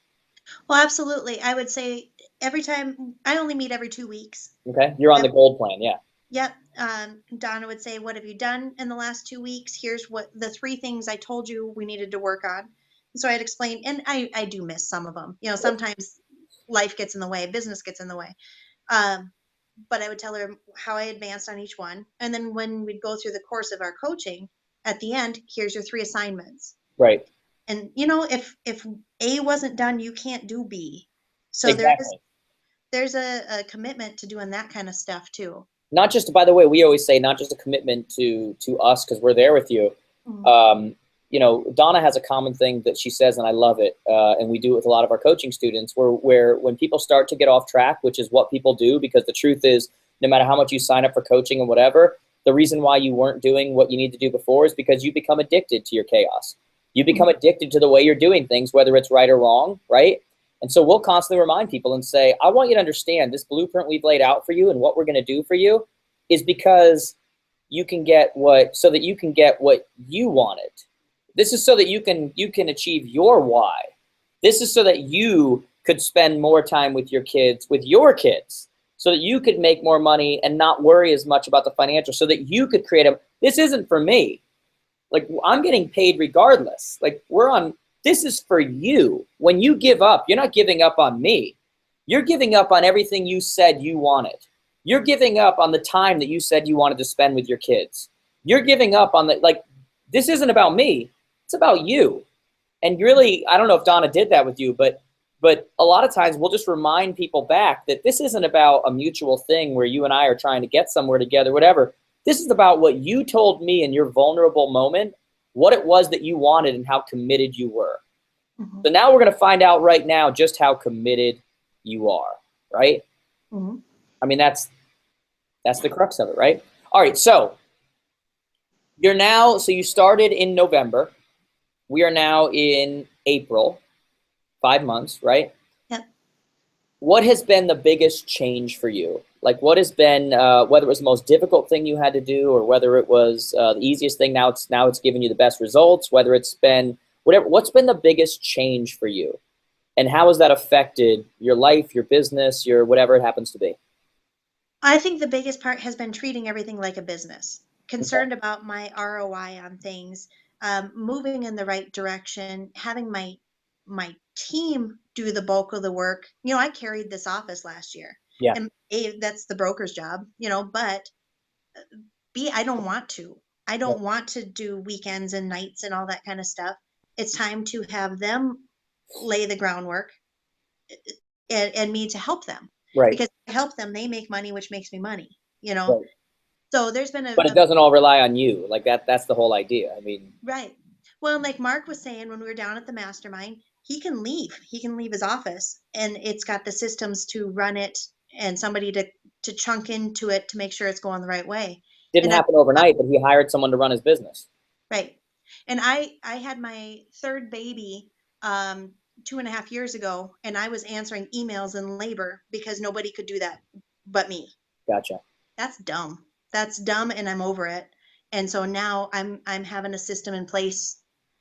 Well, absolutely. I would say every time I only meet every 2 weeks. Okay, you're on the gold plan, yeah. Yep. Donna would say, what have you done in the last 2 weeks? Here's what the 3 things I told you we needed to work on. And so I'd explain, and I do miss some of them. You know, sometimes life gets in the way, business gets in the way. But I would tell her how I advanced on each one. And then when we'd go through the course of our coaching, at the end, here's your 3 assignments. Right. And, you know, if A wasn't done, you can't do B. So Exactly. there's a commitment to doing that kind of stuff too. Not just, by the way, we always say not just a commitment to us because we're there with you. You know, Donna has a common thing that she says, and I love it, and we do it with a lot of our coaching students, where when people start to get off track, which is what people do, because the truth is, no matter how much you sign up for coaching and whatever, the reason why you weren't doing what you need to do before is because you become addicted to your chaos. You become addicted to the way you're doing things, whether it's right or wrong, right? And so we'll constantly remind people and say, I want you to understand this blueprint we've laid out for you and what we're going to do for you is because you can get so that you can get what you wanted. This is so that you can achieve your why. This is so that you could spend more time with your kids, so that you could make more money and not worry as much about the financial, so that you could create this isn't for me. Like, I'm getting paid regardless. Like, this is for you. When you give up, you're not giving up on me. You're giving up on everything you said you wanted. You're giving up on the time that you said you wanted to spend with your kids. You're giving up on this isn't about me. It's about you. And really, I don't know if Donna did that with you, but a lot of times we'll just remind people back that this isn't about a mutual thing where you and I are trying to get somewhere together, whatever. This is about what you told me in your vulnerable moment, what it was that you wanted and how committed you were. So now we're going to find out right now just how committed you are, right? I mean, that's the crux of it, right? All right, so you started in November. We are now in April, 5 months, right? Yep. What has been the biggest change for you? Like, what has been, whether it was the most difficult thing you had to do, or whether it was the easiest thing, now it's giving you the best results, whether it's been whatever, what's been the biggest change for you? And how has that affected your life, your business, your whatever it happens to be? I think the biggest part has been treating everything like a business, concerned about my ROI on things, moving in the right direction, having my team do the bulk of the work. You know, I carried this office last year. Yeah. And A, that's the broker's job, you know, but B, I don't want to. I don't want to do weekends and nights and all that kind of stuff. It's time to have them lay the groundwork and me to help them. Right. Because if I help them, they make money, which makes me money, you know? Right. So there's been But it doesn't all rely on you. Like that's the whole idea. I mean, right. Well, like Mark was saying when we were down at the mastermind, he can leave. He can leave his office and it's got the systems to run it and somebody to chunk into it to make sure it's going the right way. didn't And I'm happen overnight, but he hired someone to run his business. right. And I had my third baby 2.5 years ago, and I was answering emails in labor because nobody could do that but me. Gotcha. That's dumb. That's dumb, and I'm over it. And so now I'm having a system in place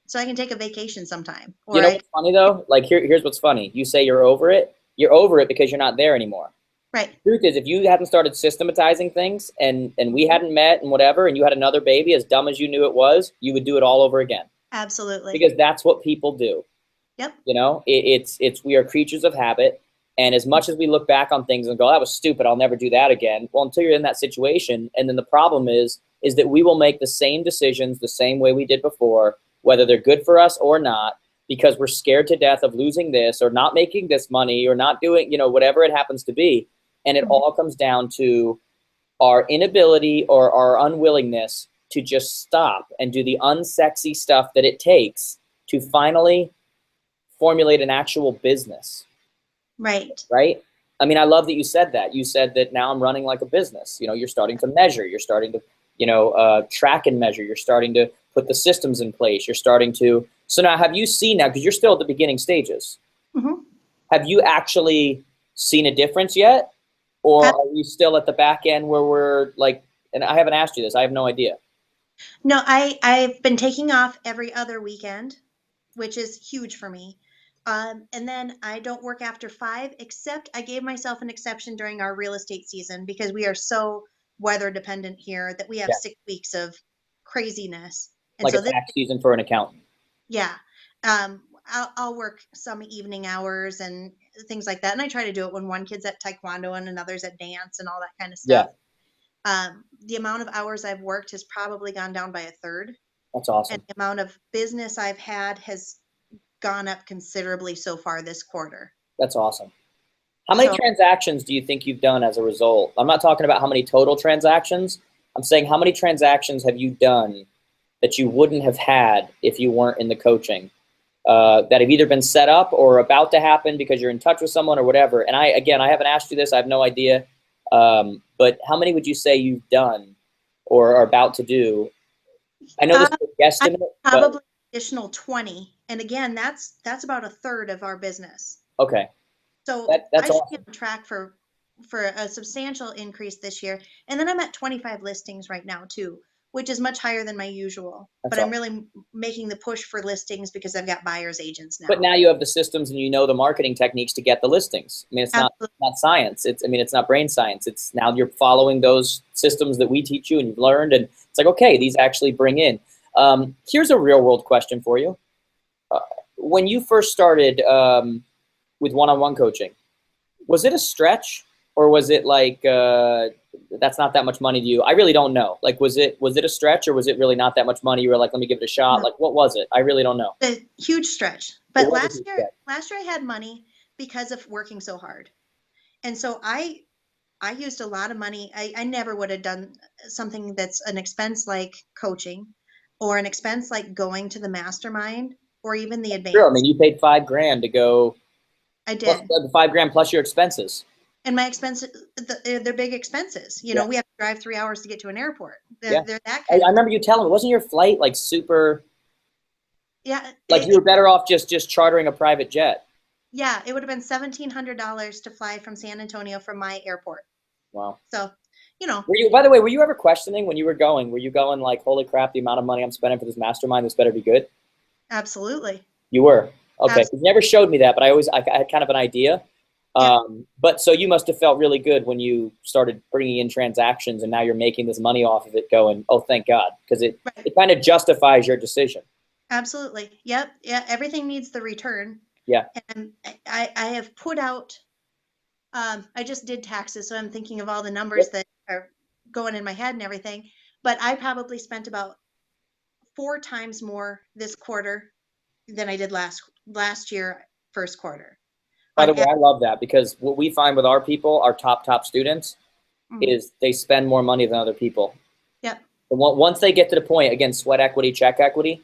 so I can take a vacation sometime. You Or know I what's funny though? Like here's what's funny. You say you're over it. You're over it because you're not there anymore. right. Truth is, if you hadn't started systematizing things and we hadn't met and whatever, and you had another baby as dumb as you knew it was, you would do it all over again Absolutely. because that's what people do. Yep. You know, it's we are creatures of habit. And as much as we look back on things and go, that was stupid, I'll never do that again. Well, until you're in that situation. And then the problem is that we will make the same decisions the same way we did before, whether they're good for us or not, because we're scared to death of losing this or not making this money or not doing, whatever it happens to be. And it all comes down to our inability or our unwillingness to just stop and do the unsexy stuff that it takes to finally formulate an actual business. Right. Right? I mean, I love that you said that. You said that now I'm running like a business. You're starting to measure. You're starting to, track and measure. You're starting to put the systems in place. You're starting to. So now, have you seen now? Because you're still at the beginning stages. Mm-hmm. Have you actually seen a difference yet, or are you still at the back end where we're like? And I haven't asked you this. I have no idea. No, I've been taking off every other weekend, which is huge for me. And then I don't work after 5, except I gave myself an exception during our real estate season because we are so weather dependent here that we have Yeah, 6 weeks of craziness. And like a so this, tax season for an accountant. yeah, I'll work some evening hours and things like that. And I try to do it when one kid's at taekwondo and another's at dance and all that kind of Yeah, stuff. The amount of hours I've worked has probably gone down by a third. that's And awesome. the amount of business I've had has gone up considerably so far this quarter. That's awesome. How many So transactions do you think you've done as a result? I'm not talking about how many total transactions. I'm saying how many transactions have you done that you wouldn't have had if you weren't in the coaching, that have either been set up or about to happen because you're in touch with someone or whatever. And I haven't asked you this. I have no idea. But how many would you say you've done or are about to do? I know this is a I guesstimate, but probably additional 20. And again, that's about a third of our business. okay, So that's I should be awesome. on track for a substantial increase this year. And then I'm at 25 listings right now too, which is much higher than my usual. That's But I'm awesome. really making the push for listings because I've got buyer's agents But now. now you have the systems and you know the marketing techniques to get the listings. I mean, it's Absolutely. not science. It's not brain science. It's now you're following those systems that we teach you and you've learned, and it's like, okay, these actually bring in. Here's a real world question for you. Uh, when you first started with one-on-one coaching, was it a stretch or was it like that's not that much money to you? I really don't know. Like, was it a stretch or was it really not that much money? You were like, let me give it a shot. No, Like, what was it? I really don't know. a huge stretch. It But was a huge stretch. last year I had money because of working so hard. And so I used a lot of money. I never would have done something that's an expense like coaching or an expense like going to the mastermind or even the True. I advance. mean, you paid $5,000 to go, I plus did. the $5,000 plus your expenses. And my expenses, they're big expenses. You Yeah, know, we have to drive 3 hours to get to an airport. yeah. They're that I kind of, remember you telling me, wasn't your flight like super? yeah. Like you were better off just chartering a private jet. Yeah, it would have been $1,700 to fly from San Antonio from my airport. Wow. So, you know, Were you? By the way, were you ever questioning when you were going? Were you going like, holy crap, the amount of money I'm spending for this mastermind, this better be good? absolutely. You were. Okay. You Absolutely. never showed me that, but I had kind of an idea. Yeah. But so you must have felt really good when you started bringing in transactions, and now you're making this money off of it. Going, oh, thank God, because Right. it kind of justifies your decision. Absolutely. Yep. Yeah. Everything needs the return. Yeah. And I have put out, I just did taxes, so I'm thinking of all the numbers Yep. that are going in my head and everything. But I probably spent about 4 times more this quarter than I did last year, first quarter. By On the way, I love that, because what we find with our people, our top students, mm, is they spend more money than other people. yep. And once they get to the point, again, sweat equity, check equity,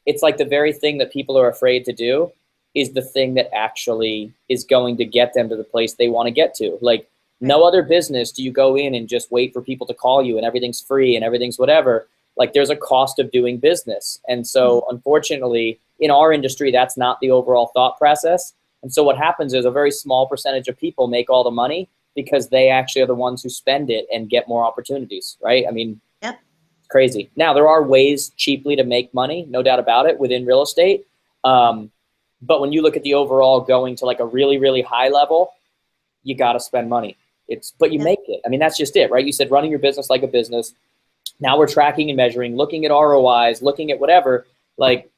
it's like the very thing that people are afraid to do is the thing that actually is going to get them to the place they want to get to. Like, no other business do you go in and just wait for people to call you and everything's free and everything's whatever. Like, there's a cost of doing business. And so, unfortunately, in our industry, that's not the overall thought process. And so what happens is a very small percentage of people make all the money because they actually are the ones who spend it and get more opportunities, right? I mean, Yep. it's crazy. Now, there are ways cheaply to make money, no doubt about it, within real estate. But when you look at the overall going to like a really, really high level, you got to spend money. But you Yep. make it. I mean, that's just it, right? You said running your business like a business. Now we're tracking and measuring, looking at ROIs, looking at whatever. Like,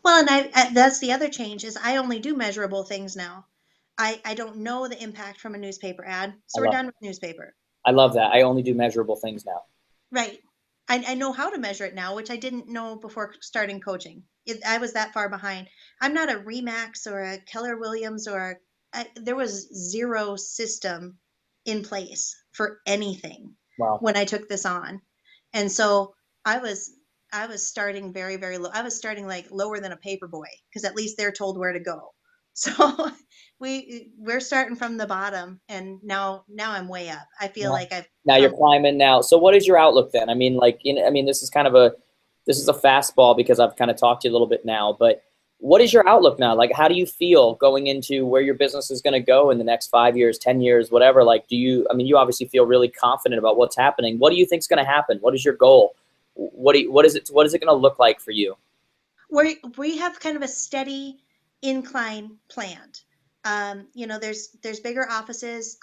Well, and that's the other change is I only do measurable things now. I don't know the impact from a newspaper ad, I so we're love, done with newspaper. I love that. I only do measurable things now. Right. I know how to measure it now, which I didn't know before starting coaching. I was that far behind. I'm not a Remax or a Keller Williams there was zero system in place for anything Wow. when I took this on. And so I was I was starting very, very low. I was starting like lower than a paper boy because at least they're told where to go. So we're starting from the bottom, and now I'm way up. I feel Yeah. like I've Now you're come. climbing now. So what is your outlook then? I mean, like, I mean, this is a fastball because I've kind of talked to you a little bit now, but what is your outlook now? Like, how do you feel going into where your business is going to go in the next 5 years, 10 years, whatever? Like, I mean, you obviously feel really confident about what's happening. What do you think is going to happen? What is your goal? What is it going to look like for you? We have kind of a steady incline planned. There's bigger offices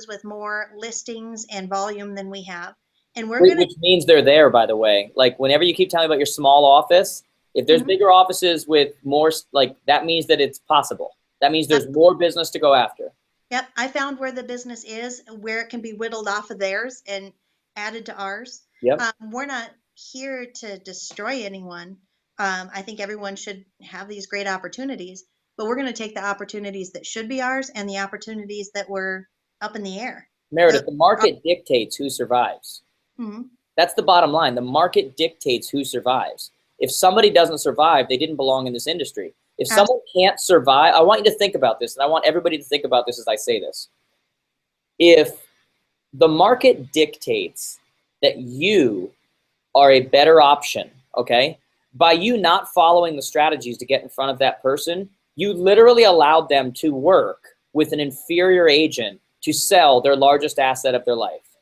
with more listings and volume than we have, and we're gonna. Which means they're there, by the way. Like, whenever you keep telling me about your small office, if there's Mhm. bigger offices with more, like, that means that it's possible. That means there's more business to go after. Yep, I found where the business is, where it can be whittled off of theirs and added to ours. Yep. We're not here to destroy anyone. I think everyone should have these great opportunities, but we're going to take the opportunities that should be ours and the opportunities that were up in the air. Meredith, the market dictates who survives. Mhm. That's the bottom line. The market dictates who survives. If somebody doesn't survive, they didn't belong in this industry. If someone can't survive, I want you to think about this, and I want everybody to think about this as I say this. If the market dictates that you are a better option, okay, by you not following the strategies to get in front of that person, you literally allowed them to work with an inferior agent to sell their largest asset of their life.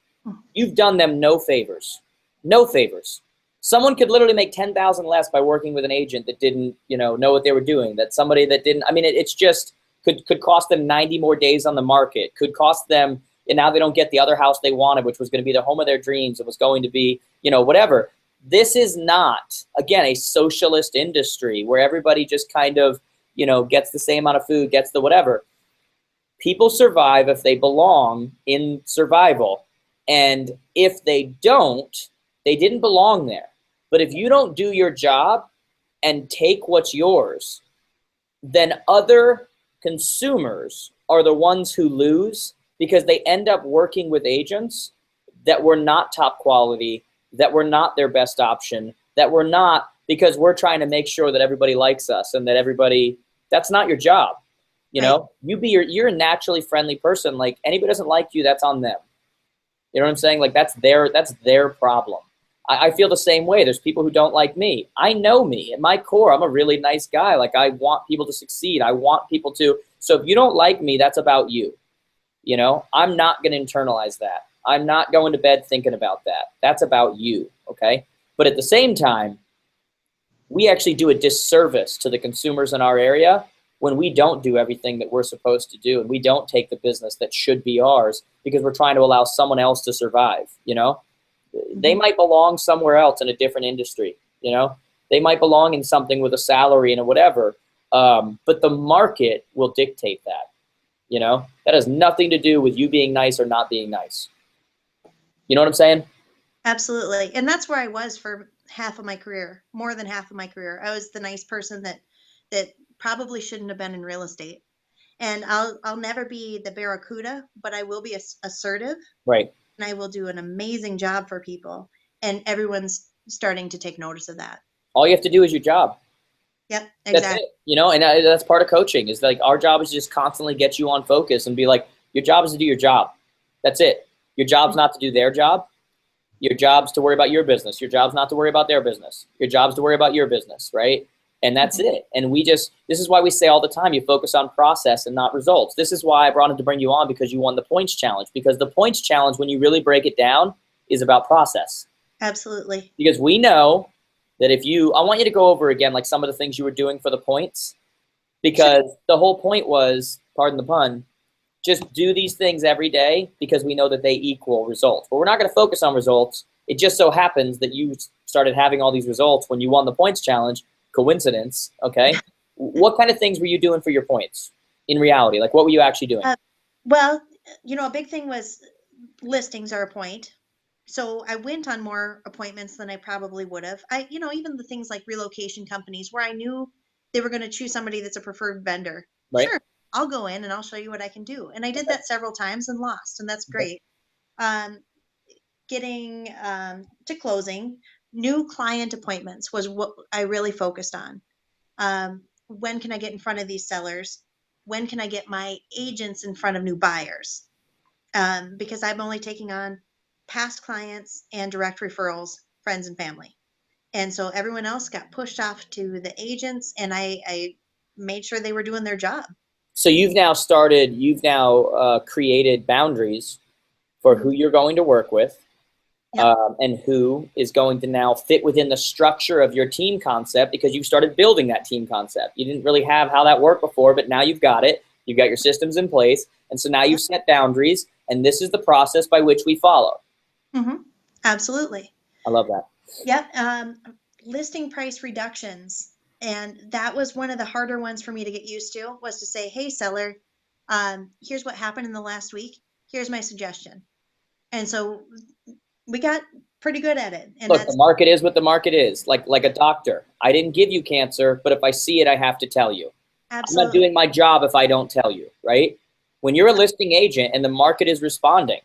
You've done them no favors. No favors. Someone could literally make 10,000 less by working with an agent that didn't, know what they were doing. That somebody that didn't. I mean, it's just could cost them 90 more days on the market. Could cost them, and now they don't get the other house they wanted, which was going to be the home of their dreams. It was going to be, whatever. This is not, again, a socialist industry where everybody just kind of, gets the same amount of food, gets the whatever. People survive if they belong in survival. And if they don't, they didn't belong there. But if you don't do your job and take what's yours, then other consumers are the ones who lose because they end up working with agents that were not top quality, that were not their best option, that were not, because we're trying to make sure that everybody likes us and that everybody, that's not your job. Right. You're a naturally friendly person. Like, anybody doesn't like you, that's on them. You know what I'm saying? Like, that's their problem. I feel the same way. There's people who don't like me. I know me. At my core, I'm a really nice guy. Like, I want people to succeed. I want people to. So if you don't like me, that's about you. I'm not going to internalize that. I'm not going to bed thinking about that. That's about you, okay? But at the same time, we actually do a disservice to the consumers in our area when we don't do everything that we're supposed to do and we don't take the business that should be ours because we're trying to allow someone else to survive. They might belong somewhere else in a different industry. They might belong in something with a salary and a whatever, but the market will dictate that. That has nothing to do with you being nice or not being nice. You know what I'm saying? Absolutely. And that's where I was for half of my career, more than half of my career. I was the nice person that probably shouldn't have been in real estate. And I'll never be the barracuda, but I will be assertive, Right. and I will do an amazing job for people. And everyone's starting to take notice of that. All you have to do is your job. Yep, That's exactly. it. And that's part of coaching is like our job is to just constantly get you on focus and be like, your job is to do your job. That's it. Your job's not to do their job. Your job's to worry about your business. Your job's not to worry about their business. Your job's to worry about your business, right? And that's it. And this is why we say all the time, you focus on process and not results. This is why I brought him to bring you on, because you won the points challenge. Because the points challenge, when you really break it down, is about process. Absolutely. Because we know that I want you to go over again, like some of the things you were doing for the points, because the whole point was, pardon the pun, just do these things every day because we know that they equal results. But we're not going to focus on results. It just so happens that you started having all these results when you won the points challenge. Coincidence, okay? What kind of things were you doing for your points in reality? Like, what were you actually doing? Well, a big thing was listings are a point. So I went on more appointments than I probably would have. Even the things like relocation companies where I knew they were going to choose somebody that's a preferred vendor. Right. Sure, I'll go in and I'll show you what I can do. And I did that several times and lost, and that's great. Getting to closing, new client appointments was what I really focused on. When can I get in front of these sellers? When can I get my agents in front of new buyers? Because I'm only taking on past clients and direct referrals, friends and family. And so everyone else got pushed off to the agents, and I made sure they were doing their job. So you've now created boundaries for who you're going to work with. Yep. And who is going to now fit within the structure of your team concept, because you started building that team concept. You didn't really have how that worked before, but now you've got it. You've got your systems in place. And so now you've set boundaries, and this is the process by which we follow. Mm-hmm. Absolutely. I love that. Yep. Listing price reductions. And that was one of the harder ones for me to get used to, was to say, hey, seller, here's what happened in the last week. Here's my suggestion. And so we got pretty good at it. And look, the market is what the market is. Like a doctor. I didn't give you cancer, but if I see it, I have to tell you. Absolutely. I'm not doing my job if I don't tell you, right? When you're a listing agent and the market is responding,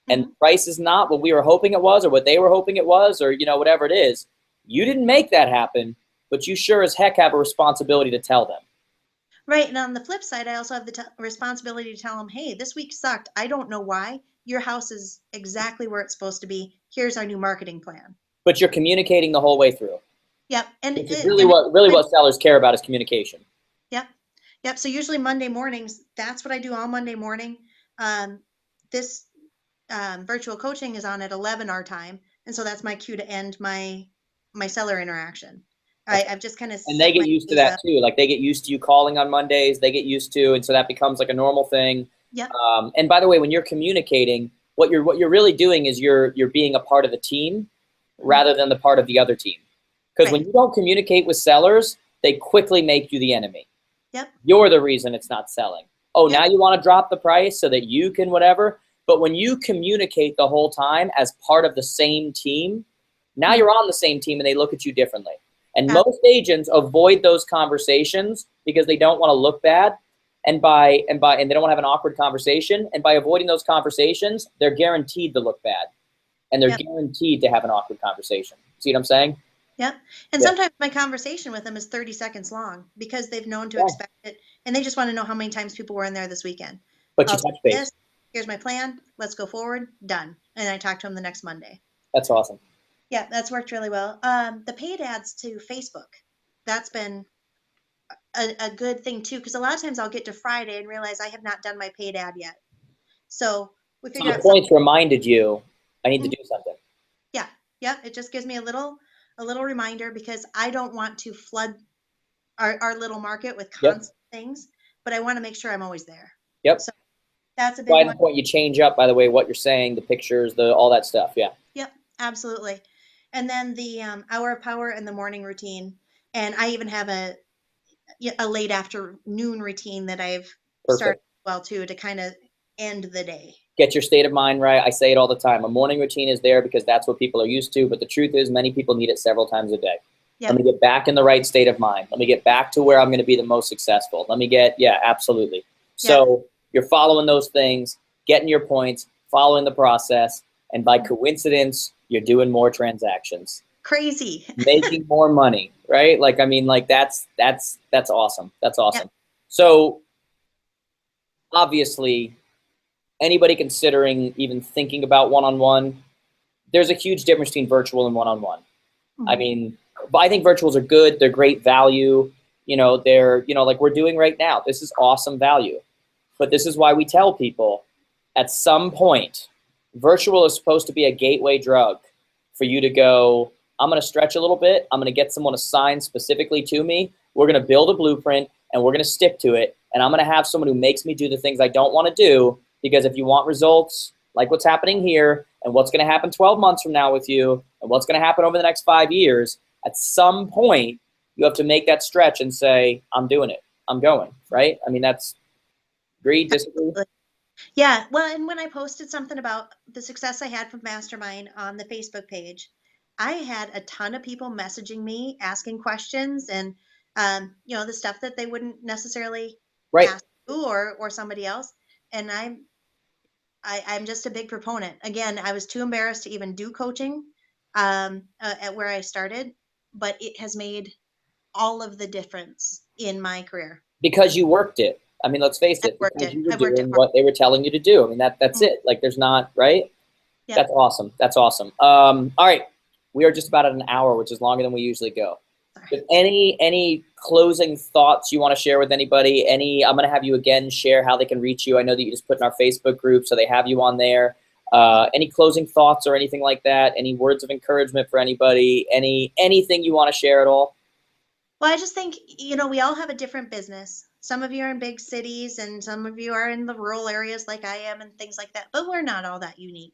and the price is not what we were hoping it was or what they were hoping it was, or whatever it is, you didn't make that happen, but you sure as heck have a responsibility to tell them. Right. And on the flip side, I also have the responsibility to tell them, hey, this week sucked. I don't know why. Your house is exactly where it's supposed to be. Here's our new marketing plan. But you're communicating the whole way through. Yep. And it's really what sellers care about is communication. Yep. Yep. So usually Monday mornings, that's what I do all Monday morning. This virtual coaching is on at 11 our time. And so that's my cue to end my seller interaction. I've just kind of, and they get used to that too. Like they get used to you calling on Mondays. They get used to, and so that becomes like a normal thing. Yep. And by the way, when you're communicating, what you're really doing is you're being a part of the team rather than the part of the other team. Because when you don't communicate with sellers, they quickly make you the enemy. Yep. You're the reason it's not selling. Oh, now you want to drop the price so that you can whatever. But when you communicate the whole time as part of the same team, now you're on the same team and they look at you differently. And most agents avoid those conversations because they don't want to look bad, and they don't want to have an awkward conversation. And by avoiding those conversations, they're guaranteed to look bad, and they're guaranteed to have an awkward conversation. See what I'm saying? Yep. And sometimes my conversation with them is 30 seconds long because they've known to expect it, and they just want to know how many times people were in there this weekend. But you touch base. Here's my plan. Let's go forward. Done. And I talk to them the next Monday. That's awesome. Yeah, that's worked really well. The paid ads to Facebook, that's been a good thing too, because a lot of times I'll get to Friday and realize I have not done my paid ad yet. So we figure out the points reminded you, I need to do something. Yeah, yeah. It just gives me a little reminder, because I don't want to flood our little market with constant things, but I want to make sure I'm always there. Yep. So that's a big one. one. The point you change up, by the way, what you're saying, the pictures, all that stuff. Yeah. Yep, absolutely. And then the hour of power and the morning routine, and I even have a late afternoon routine that I've started well too, to kind of end the day. Get your state of mind right. I say it all the time. A morning routine is there because that's what people are used to. But the truth is many people need it several times a day. Yep. Let me get back in the right state of mind. Let me get back to where I'm going to be the most successful. Let me get, yeah, absolutely. So you're following those things, getting your points, following the process. And by coincidence, you're doing more transactions. Crazy. Making more money, right? Like, I mean, like that's awesome. That's awesome. Yep. So obviously, anybody considering even thinking about one-on-one, there's a huge difference between virtual and one-on-one. I mean, but I think virtuals are good. They're great value. You know, they're, you know, like we're doing right now. This is awesome value. But this is why we tell people at some point, virtual is supposed to be a gateway drug for you to go, I'm going to stretch a little bit. I'm going to get someone assigned specifically to me. We're going to build a blueprint and we're going to stick to it. And I'm going to have someone who makes me do the things I don't want to do, because if you want results like what's happening here and what's going to happen 12 months from now with you and what's going to happen over the next 5 years, at some point you have to make that stretch and say, I'm doing it. I'm going, right? I mean, that's agree, disagree? Yeah. Well, and when I posted something about the success I had from Mastermind on the Facebook page, I had a ton of people messaging me, asking questions, and you know, the stuff that they wouldn't necessarily ask you or somebody else. And I'm just a big proponent. Again, I was too embarrassed to even do coaching at where I started, but it has made all of the difference in my career. Because you worked it. I mean, let's face it, because you were doing what they were telling you to do. I mean, that's it. Like, there's not, right? Yep. That's awesome. That's awesome. All right. We are just about at an hour, which is longer than we usually go. But any closing thoughts you want to share with anybody? I'm going to have you again share how they can reach you. I know that you just put in our Facebook group, so they have you on there. Any closing thoughts or anything like that? Any words of encouragement for anybody? Anything you want to share at all? Well, I just think, you know, we all have a different business. Some of you are in big cities and some of you are in the rural areas like I am and things like that, but we're not all that unique.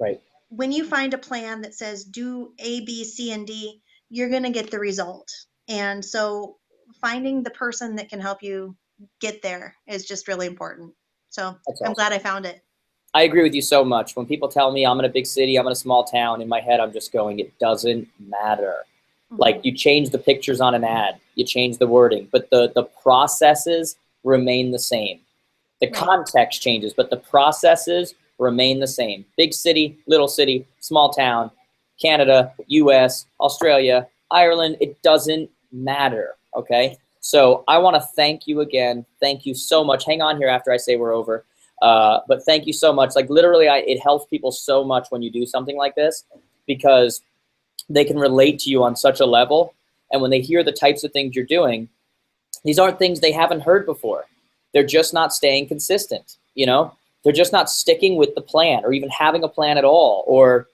Right. When you find a plan that says do A, B, C, and D, you're going to get the result. And so finding the person that can help you get there is just really important. So I'm glad I found it. I agree with you so much. When people tell me I'm in a big city, I'm in a small town, in my head, I'm just going, it doesn't matter. Like, you change the pictures on an ad, you change the wording, but the processes remain the same. The context changes, but the processes remain the same. Big city, little city, small town, Canada, US, Australia, Ireland, it doesn't matter, okay? So I want to thank you again. Thank you so much. Hang on here after I say we're over. But thank you so much. Like, literally, it helps people so much when you do something like this, because they can relate to you on such a level. And when they hear the types of things you're doing, these aren't things they haven't heard before. They're just not staying consistent, you know? They're just not sticking with the plan or even having a plan at all, or,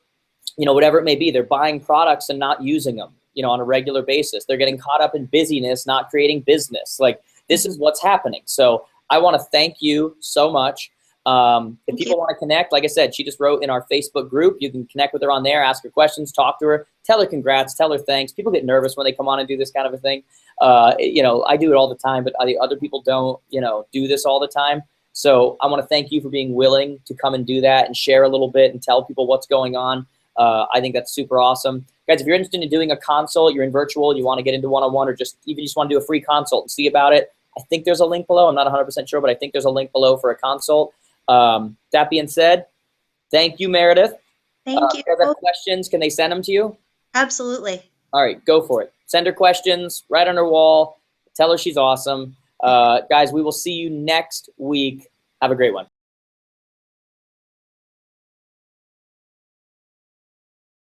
you know, whatever it may be. They're buying products and not using them, you know, on a regular basis. They're getting caught up in busyness, not creating business. Like, this is what's happening. So I want to thank you so much. If people want to connect, like I said, she just wrote in our Facebook group. You can connect with her on there, ask her questions, talk to her, tell her congrats, tell her thanks. People get nervous when they come on and do this kind of a thing. You know, I do it all the time, but other people don't, you know, do this all the time. So I want to thank you for being willing to come and do that and share a little bit and tell people what's going on. I think that's super awesome. Guys, if you're interested in doing a consult, you're in virtual, you want to get into one-on-one, or just even just want to do a free consult and see about it, I think there's a link below. I'm not 100% sure, but I think there's a link below for a consult. That being said, thank you, Meredith. Thank you. If you have questions, can they send them to you? Absolutely. All right, go for it. Send her questions, write on her wall, tell her she's awesome. Guys, we will see you next week. Have a great one.